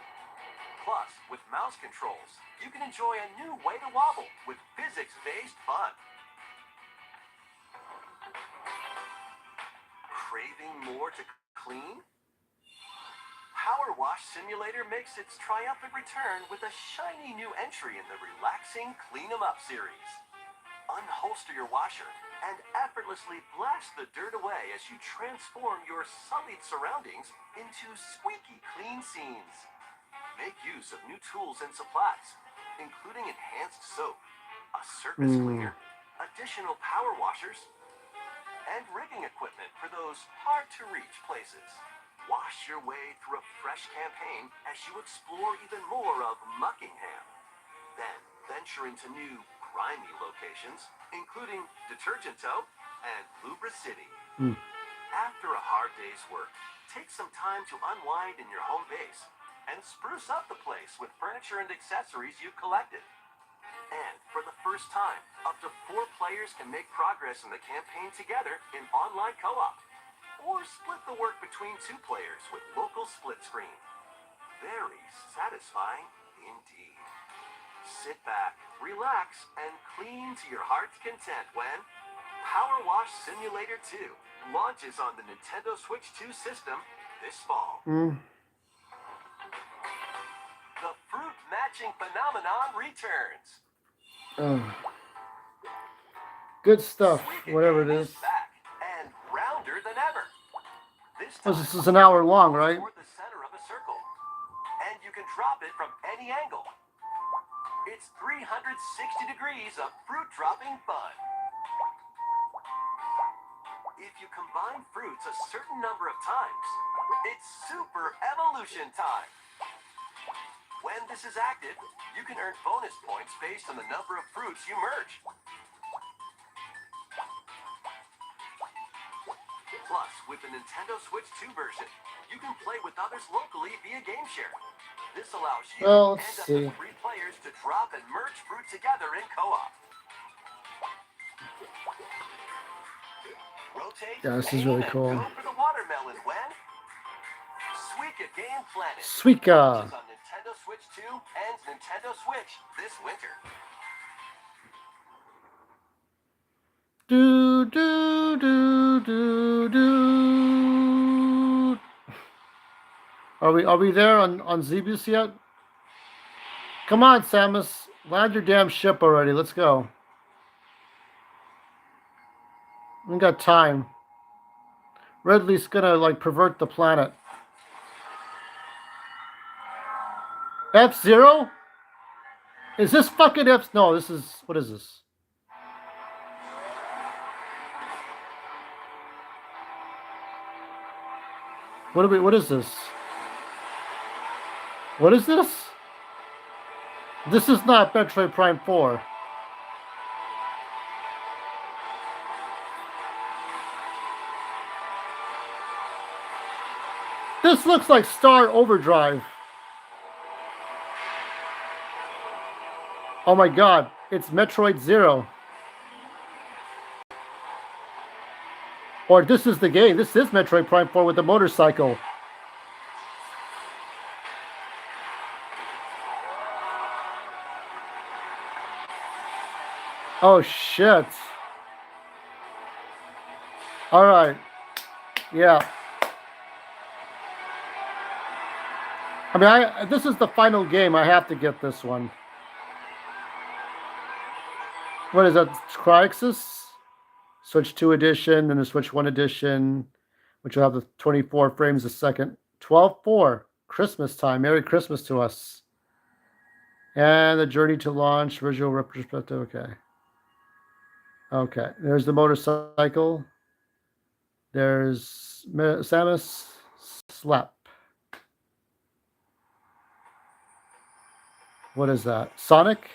Plus, with mouse controls, you can enjoy a new way to wobble with physics-based fun. Craving more to clean? Power Wash Simulator makes its triumphant return with a shiny new entry in the relaxing Clean 'em Up series. Unholster your washer and effortlessly blast the dirt away as you transform your sullied surroundings into squeaky clean scenes. Make use of new tools and supplies, including enhanced soap, a surface cleaner, additional power washers, and rigging equipment for those hard-to-reach places. Wash your way through a fresh campaign as you explore even more of Muckingham. Then venture into new, grimy locations, including Detergento and Lubra City. After a hard day's work, take some time to unwind in your home base and spruce up the place with furniture and accessories you've collected. And for the first time, up to 4 players can make progress in the campaign together in online co-op, or split the work between 2 players with local split screen. Very satisfying indeed. Sit back, relax, and clean to your heart's content when Power Wash Simulator 2 launches on the Nintendo Switch 2 system this fall. The fruit matching phenomenon returns. Good stuff, Squeak whatever it Again is. back and rounder than ever. This Oh, time, this is an hour long, right? toward the center of a circle, and you can drop it from any angle. It's 360 degrees of fruit dropping fun. If you combine fruits a certain number of times, it's Super Evolution time. When this is active, you can earn bonus points based on the number of fruits you merge. Plus, with the Nintendo Switch 2 version, you can play with others locally via Game Share. This allows you Well, and let's up see. to 3 players to drop and merge fruit together in co-op. Rotate, Yeah, this is aim, really and cool. go for the watermelon when Suika Game Planet Suika. launches on Nintendo Switch 2 and Nintendo Switch this winter. do, do, do, do. Are we there on Zebus yet? Come on, Samus. Land your damn ship already. Let's go. We got time. Ridley's gonna like pervert the planet. F-Zero? Is this fucking F? No, this is, what is this? What is this? What is this? This is not Metroid Prime 4. This looks like Star Overdrive. Oh my god, it's Metroid Zero. Or this is the game. This is Metroid Prime 4 with the motorcycle. Oh shit. Alright. Yeah. I mean, this is the final game. I have to get this one. What is that? Cryxis? Switch 2 edition, then the Switch 1 edition, which will have the 24 frames a second. 12/4, Christmas time. Merry Christmas to us. And the Journey to Launch, visual retrospective. Okay. Okay, there's the motorcycle. There's Samus Slap. What is that? Sonic?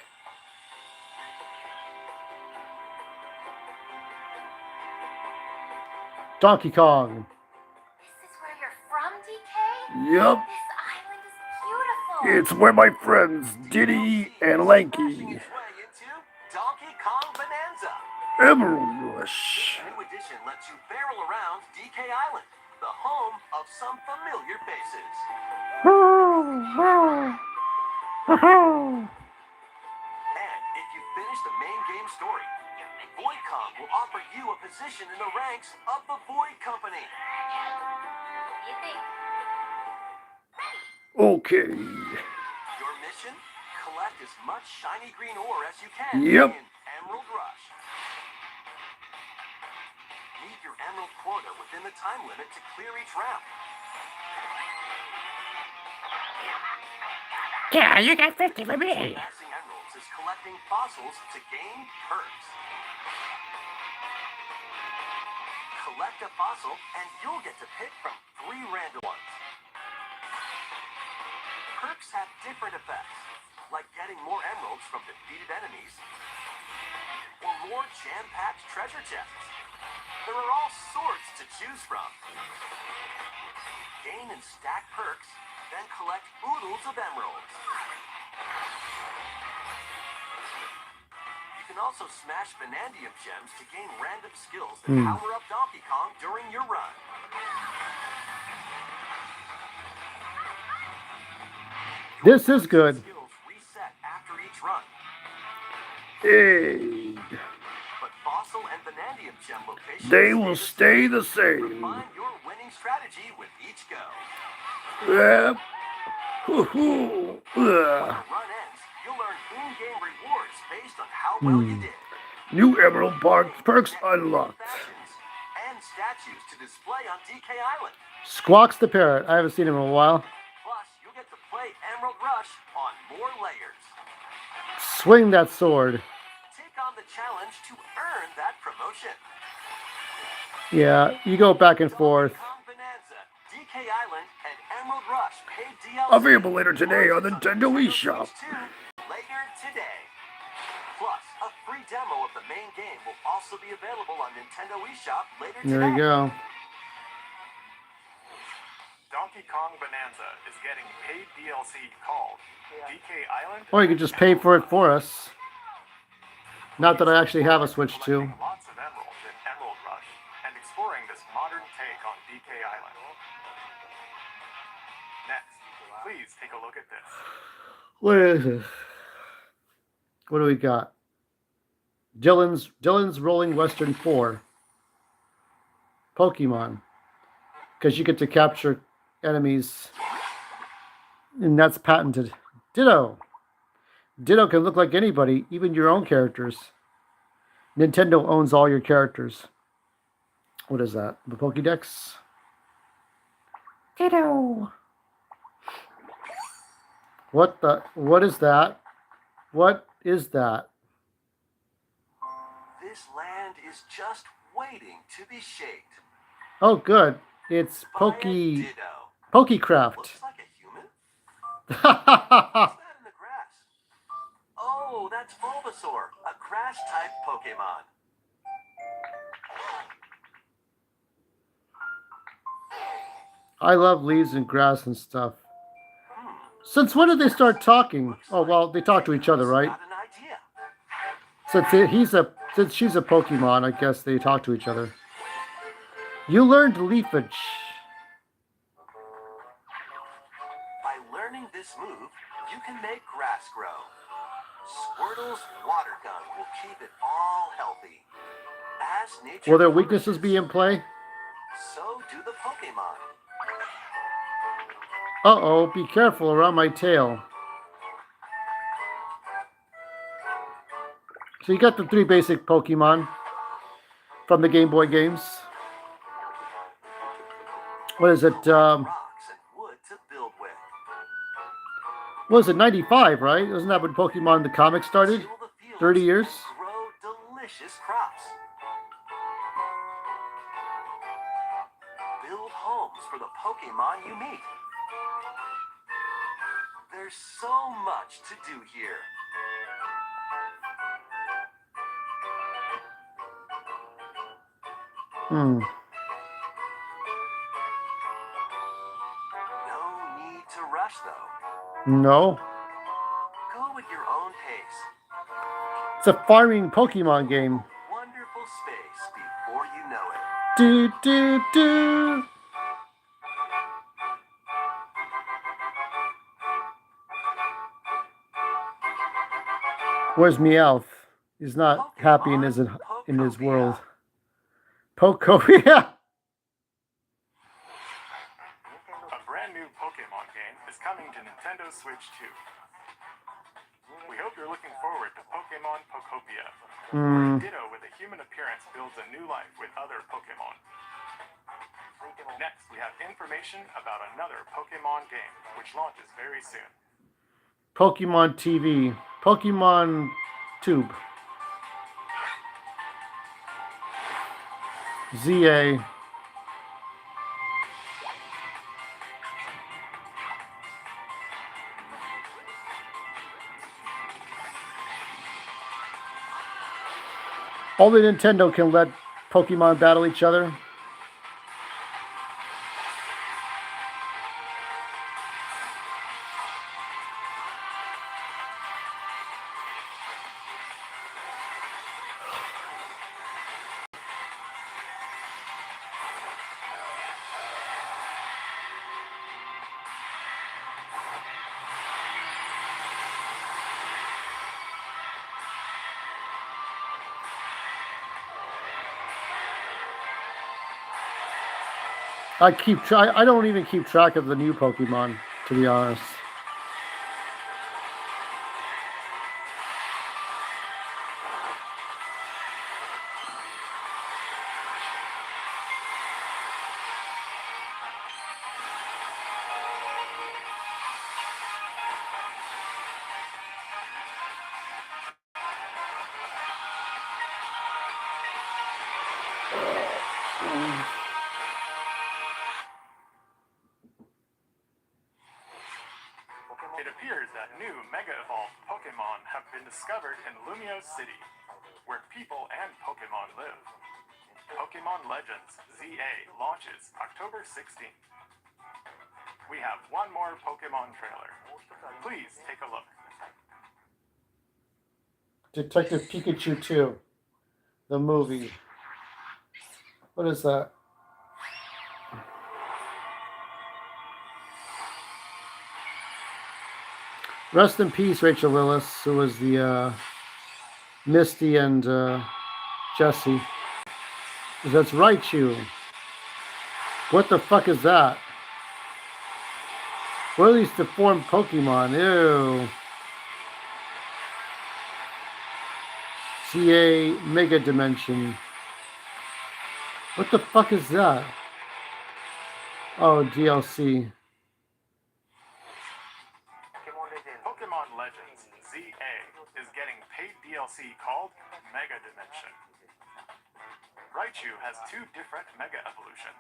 Donkey Kong. This is where you're from, DK? Yep. This island is beautiful. It's where my friends Diddy and Lanky. Smashing its way into Donkey Kong Bonanza. Emerald Rush. The new edition lets you barrel around DK Island, the home of some familiar faces. And if you finish the main game story, Void Kong will offer you a position in the ranks of the Void Company. You think? Okay. Your mission? Collect as much shiny green ore as you can Yep. in Emerald Rush. Meet your emerald quota within the time limit to clear each round. Yeah, you got 50 for me. Amassing emeralds is collecting fossils to gain perks. Collect a fossil and you'll get to pick from 3 random ones. Perks have different effects, like getting more emeralds from defeated enemies, or more jam-packed treasure chests. There are all sorts to choose from. Gain and stack perks, then collect oodles of emeralds. You can also smash vanadium gems to gain random skills that power up Donkey Kong during your run. This is good. Skills reset after each run, Hey. but fossil and vanadium gem locations They will stay the same. refine your winning strategy with each go. Yep. Hoo-hoo. When the run ends, you'll earn in-game rewards based on how well you did. New Emerald perks unlocked. Fashions and statues to display on DK Island. Squawks the Parrot. I haven't seen him in a while. Plus, you'll get to play Emerald Rush on more layers. Swing that sword. Take on the challenge to earn that promotion. Yeah, you go back and forth. Kong Bonanza, DK Island, and Emerald Rush paid DLC. Available later today on the Nintendo eShop. Later today. Plus, a free demo of the main game will also be available on Nintendo eShop later today. There you go. Donkey Kong Bonanza is getting paid DLC called DK Island. Or you could just pay for it for us. Not that I actually have a Switch 2. Collecting lots of emeralds in Emerald Rush and exploring this modern take on DK Island. Next, please take a look at this. What is it? What do we got? Dylan's Rolling Western 4. Pokemon because you get to capture enemies, and that's patented. Ditto. Ditto can look like anybody, even your own characters. Nintendo owns all your characters. What is that? The Pokédex? Ditto. What is that? What is that? This land is just waiting to be shaped. Oh, good. It's By a ditto. Pokécraft. Looks like a human. What's that in the grass? Oh, that's Bulbasaur, a grass-type Pokemon. I love leaves and grass and stuff. Since when did they start talking? Oh, well, they talk to each other, right? Got an idea. Since she's a Pokemon, I guess they talk to each other. You learned leafage. By learning this move, you can make grass grow. Squirtle's water gun will keep it all healthy. As nature Will their weaknesses be in play? so do the Pokemon. Uh-oh, be careful around my tail. So you got the 3 basic Pokemon from the Game Boy games. What is it? Rocks and wood to build with. What was it, 95, right? Wasn't that when Pokemon the comic started? Till the fields 30 years? grow delicious crops. Build homes for the Pokemon you meet. There's so much to do here. Hmm. No need to rush, though. No. Go at your own pace. It's a farming Pokemon game. Wonderful space before you know it. Do, do, do. Where's Meowth? He's not happy in his world. Pokopia. A brand new Pokemon game is coming to Nintendo Switch 2. We hope you're looking forward to Pokemon Pokopia, where a Ditto with a human appearance builds a new life with other Pokemon. Next, we have information about another Pokemon game, which launches very soon. Pokemon TV. Pokemon Tube. ZA. Only Nintendo can let Pokemon battle each other. I don't even keep track of the new Pokemon, to be honest. It appears that new Mega Evolved Pokemon have been discovered in Lumio City, where people and Pokemon live. Pokemon Legends ZA launches October 16th. We have one more Pokemon trailer. Please take a look. Detective Pikachu 2. The movie. What is that? Rest in peace, Rachel Willis, who was the Misty and Jesse. That's Raichu. What the fuck is that? What are these deformed Pokemon? Ew. CA Mega Dimension. What the fuck is that? Oh, DLC. Pokemon Legends ZA is getting paid DLC called Mega Dimension. Raichu has 2 different Mega Evolutions.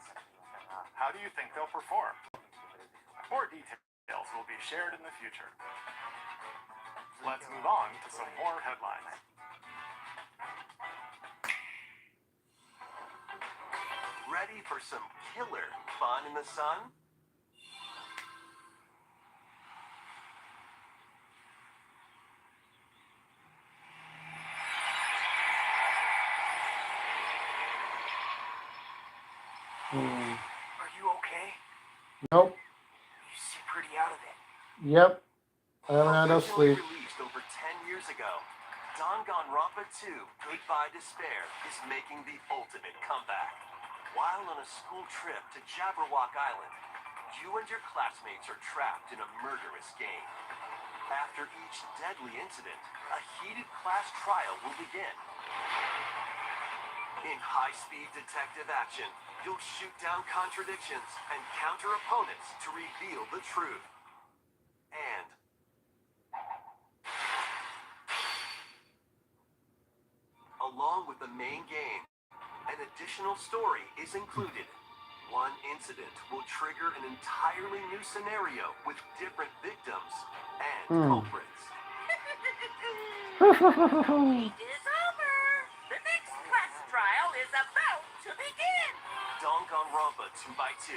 How do you think they'll perform? More details will be shared in the future. Let's move on to some more headlines. Ready for some killer fun in the sun? Are you okay? Nope. You seem pretty out of it. Yep. I haven't had no Originally sleep. released over 10 years ago, Danganronpa 2 Goodbye Despair is making the ultimate comeback. While on a school trip to Jabberwock Island, you and your classmates are trapped in a murderous game. After each deadly incident, a heated class trial will begin. In high-speed detective action, you'll shoot down contradictions and counter opponents to reveal the truth. And along with the main game, an additional story is included. One incident will trigger an entirely new scenario with different victims and culprits. It is over. The next class trial is about to begin. Danganronpa 2x2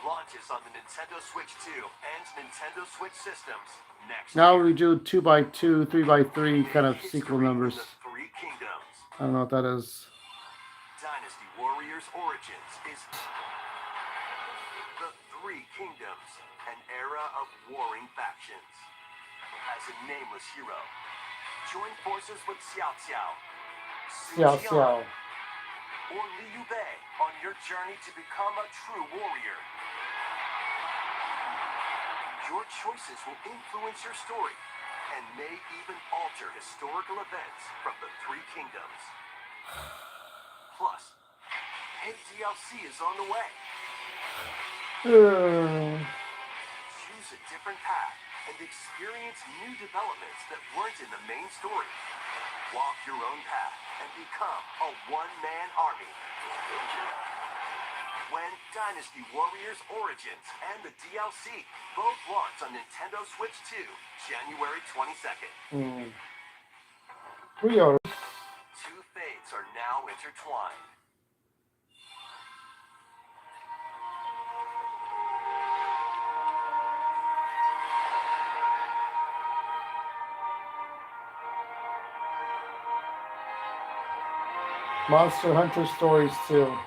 launches on the Nintendo Switch 2 and Nintendo Switch systems next Now year. we do 2x2, 3x3 kind of sequel History in numbers. the Three Kingdoms. I don't know what that is. Dynasty Warriors Origins is the Three Kingdoms, an era of warring factions. As a nameless hero, join forces with Xiao Xiao, Su Xiao Jian, Xiao. or Liu Bei on your journey to become a true warrior. Your choices will influence your story and may even alter historical events from the Three Kingdoms. Plus, paid DLC is on the way. Choose a different path and experience new developments that weren't in the main story. Walk your own path and become a one-man army. When Dynasty Warriors Origins and the DLC both launch on Nintendo Switch 2, January 22nd. Pre-order. Two fates are now intertwined. Monster Hunter Stories 2. Welcome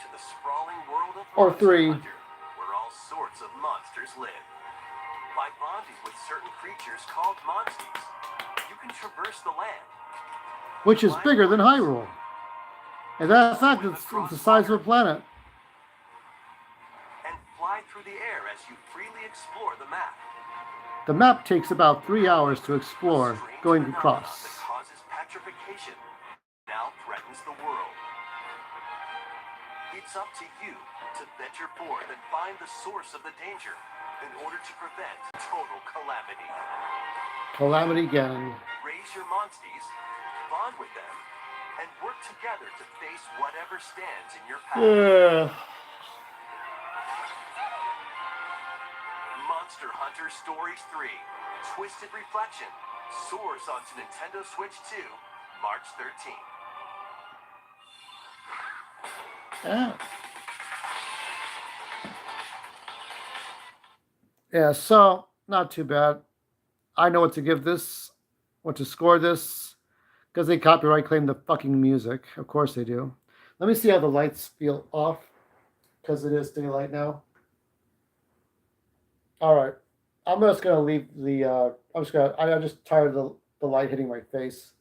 to the sprawling world of Or Monster 3. Hunter, where all sorts of monsters live. By bonding with certain creatures called monsties, you can traverse the land. Which is bigger than Hyrule. And that fact, it's the size of a planet. And fly through the air as you freely explore the map. The map takes about 3 hours to explore, Strange going phenomenon across. that causes petrification now threatens the world. It's up to you to venture forth and find the source of the danger in order to prevent total calamity. Calamity Ganon. Raise your monsties, bond with them, and work together to face whatever stands in your path. Monster Hunter Stories 3, Twisted Reflection, soars onto Nintendo Switch 2, March 13th. Yeah, so not too bad. I know what to give this, what to score this, because they copyright claim the fucking music. Of course they do. Let me see how the lights feel off, because it is daylight now. All right, I'm just gonna leave the. I'm just tired of the light hitting my face.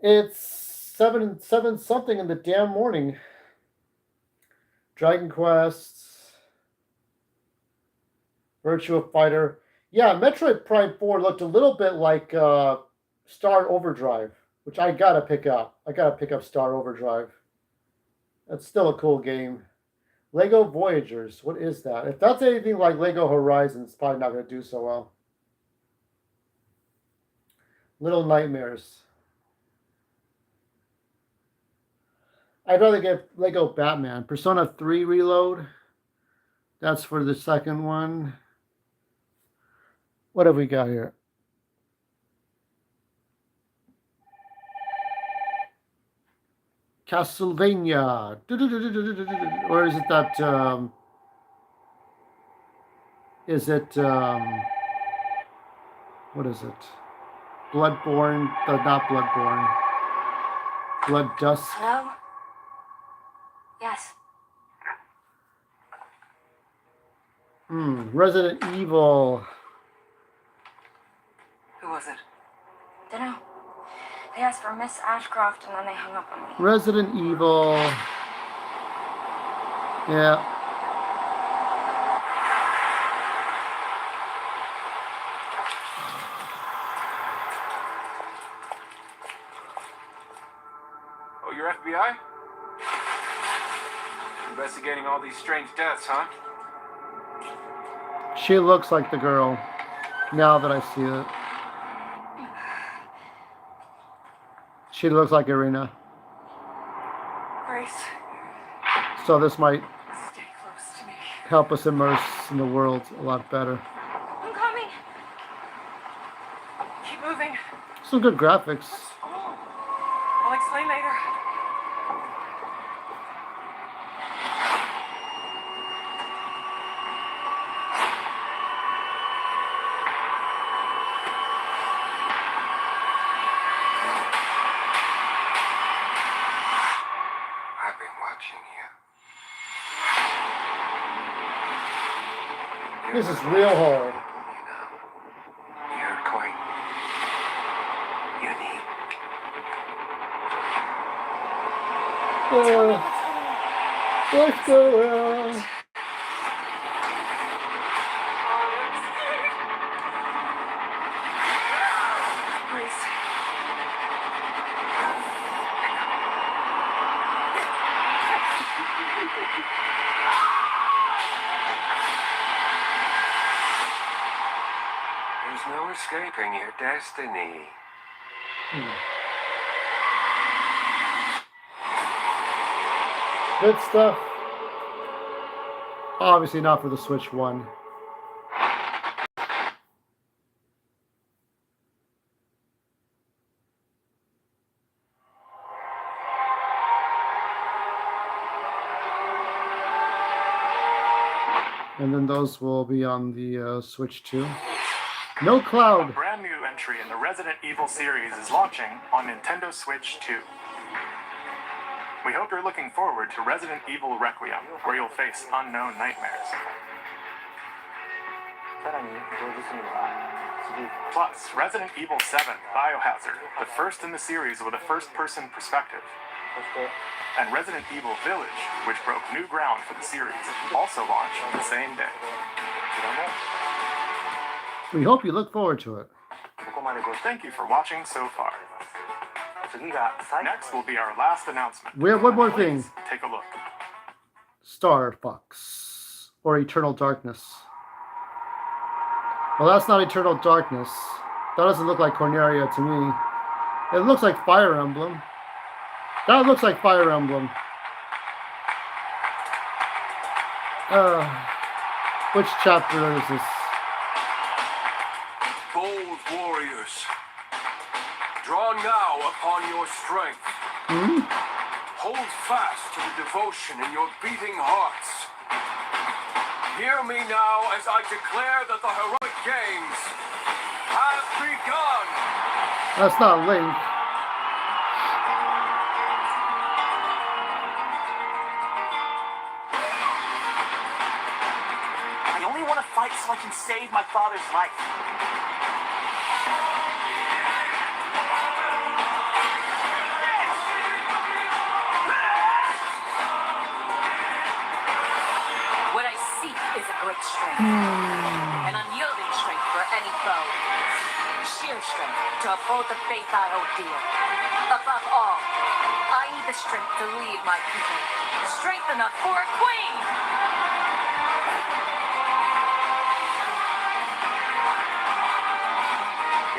It's seven something in the damn morning. Dragon Quest, Virtua Fighter. Yeah, Metroid Prime 4 looked a little bit like Star Overdrive, which I gotta pick up. I gotta pick up Star Overdrive. That's still a cool game. Lego Voyagers, what is that? If that's anything like Lego Horizons, it's probably not gonna do so well. Little Nightmares. I'd rather get Lego Batman. Persona 3 Reload. That's for the second one. What have we got here? Castlevania. Or is it that, what is it? Bloodborne, not Bloodborne. Blood Dusk. Hello? Yes. Resident Evil. Who was it? Dunno. They asked for Miss Ashcroft and then they hung up on me. Resident Evil. Yeah. Oh, you're FBI? Investigating all these strange deaths, huh? She looks like the girl. Now that I see it. She looks like Irina. Grace, So this might stay close to me. help us immerse in the world a lot better. I'm coming. Keep moving. Some good graphics. I'll explain later. I've been watching you. This is real horror. You're quite unique. Let's go around. Grace. There's no escaping your destiny. Good stuff. Obviously not for the Switch 1. And then those will be on the Switch 2. No A Cloud. brand new entry in the Resident Evil series is launching on Nintendo Switch 2. We hope you're looking forward to Resident Evil Requiem, where you'll face unknown nightmares. Plus, Resident Evil 7 Biohazard, the first in the series with a first-person perspective. And Resident Evil Village, which broke new ground for the series, also launched the same day. We hope you look forward to it. Thank you for watching so far. Next will be our last announcement. We have one more thing. Please take a look. Star Fox. Or Eternal Darkness. Well, that's not Eternal Darkness. That doesn't look like Corneria to me. It looks like Fire Emblem. That looks like Fire Emblem. Which chapter is this? Bold warriors, draw now upon your strength. Hold fast to the devotion in your beating hearts. Hear me now as I declare that the heroic games have begun. That's not Link. I only want to fight so I can save my father's life. An unyielding strength for any foe. Sheer strength to uphold the faith I hold dear. Above all, I need the strength to lead my people. Strength enough for a queen!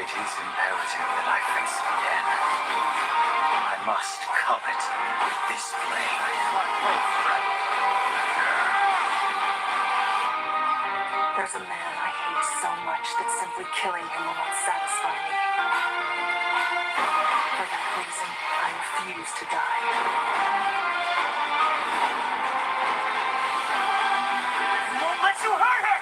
It is imperative that I face it again. I must cup it with this blade. There's a man I hate so much that simply killing him will not satisfy me. For that reason, I refuse to die. He won't let you hurt her!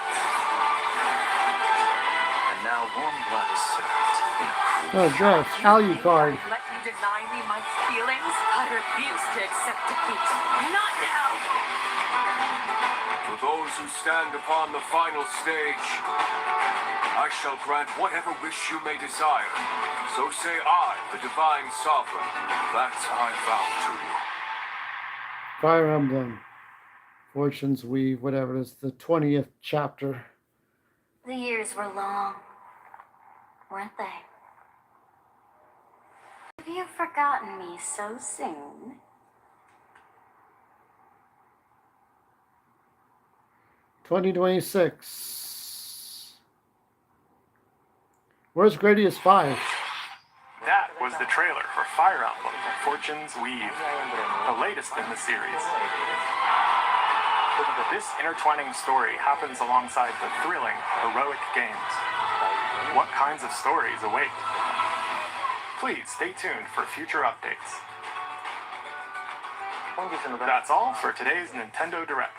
And now warm blood is served in a cruel Oh, God, it's Alucard. Let you deny me my feelings? I refuse to accept defeat. Not now! To those who stand upon the final stage, I shall grant whatever wish you may desire. So say I, the divine sovereign, that I vow to you. Fire Emblem. Fortune's Weave, whatever it is, the 20th chapter. The years were long, weren't they? Have you forgotten me so soon? 2026. Where's Gradius 5? That was the trailer for Fire Emblem Fortune's Weave, the latest in the series. This intertwining story happens alongside the thrilling, heroic games. What kinds of stories await? Please stay tuned for future updates. That's all for today's Nintendo Direct.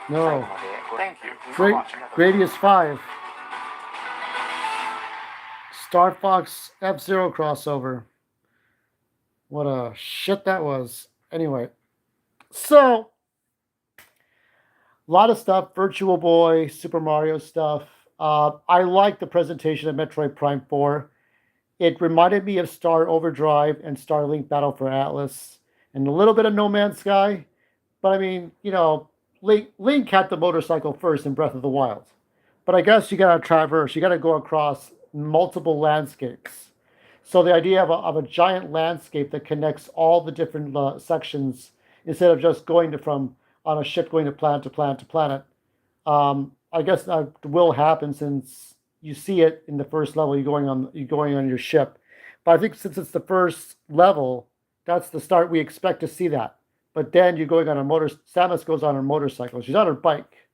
No. Thank you for watching. Gradius 5. Star Fox F-Zero crossover. What a shit that was. Anyway. So, a lot of stuff. Virtual Boy, Super Mario stuff. I like the presentation of Metroid Prime 4. It reminded me of Star Overdrive and Starlink Battle for Atlas. And a little bit of No Man's Sky. But I mean, you know, Link had the motorcycle first in Breath of the Wild. But I guess you got to traverse. You got to go across multiple landscapes. So the idea of a giant landscape that connects all the different sections instead of just going on a ship going to planet to planet to planet. I guess that will happen since you see it in the first level. You're going on your ship. But I think since it's the first level, that's the start. We expect to see that. But then you're going on a Samus goes on her motorcycle. She's on her bike.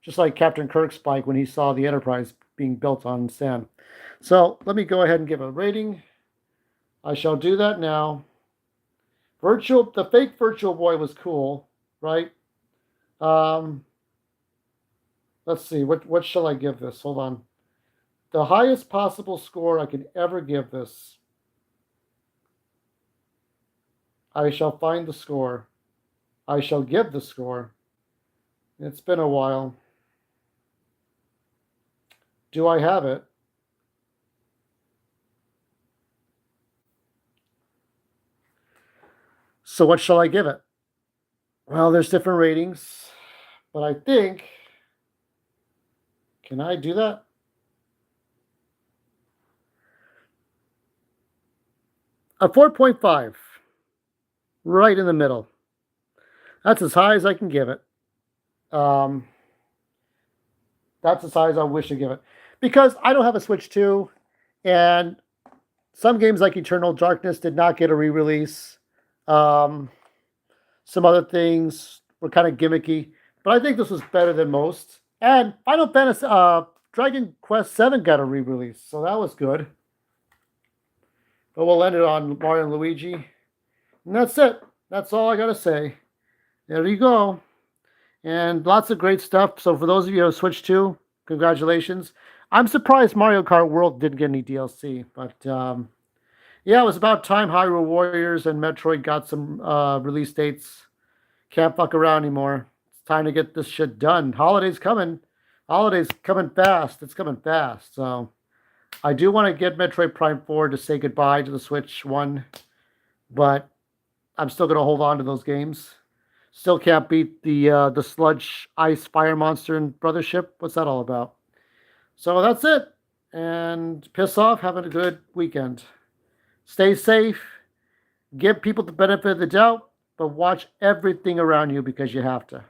Just like Captain Kirk's bike when he saw the Enterprise being built on sand. So let me go ahead and give a rating. I shall do that now. The fake Virtual Boy was cool, right? Let's see, what shall I give this? Hold on. The highest possible score I can ever give this. I shall find the score. I shall give the score. It's been a while. Do I have it? So what shall I give it? Well, there's different ratings, but I think, can I do that? A 4.5, right in the middle. That's as high as I can give it. That's as high as I wish to give it. Because I don't have a Switch 2, and some games like Eternal Darkness did not get a re-release. Some other things were kind of gimmicky, but I think this was better than most. And Final Fantasy, Dragon Quest VII got a re-release, so that was good. But we'll end it on Mario and Luigi. And that's it. That's all I got to say. There you go. And lots of great stuff. So for those of you who have Switch 2, congratulations. I'm surprised Mario Kart World didn't get any DLC. But yeah, it was about time Hyrule Warriors and Metroid got some release dates. Can't fuck around anymore. It's time to get this shit done. Holiday's coming. Holiday's coming fast. It's coming fast. So I do want to get Metroid Prime 4 to say goodbye to the Switch 1. But I'm still going to hold on to those games. Still can't beat the sludge ice fire monster in Brothership. What's that all about? So that's it. And piss off. Having a good weekend. Stay safe. Give people the benefit of the doubt, but watch everything around you because you have to.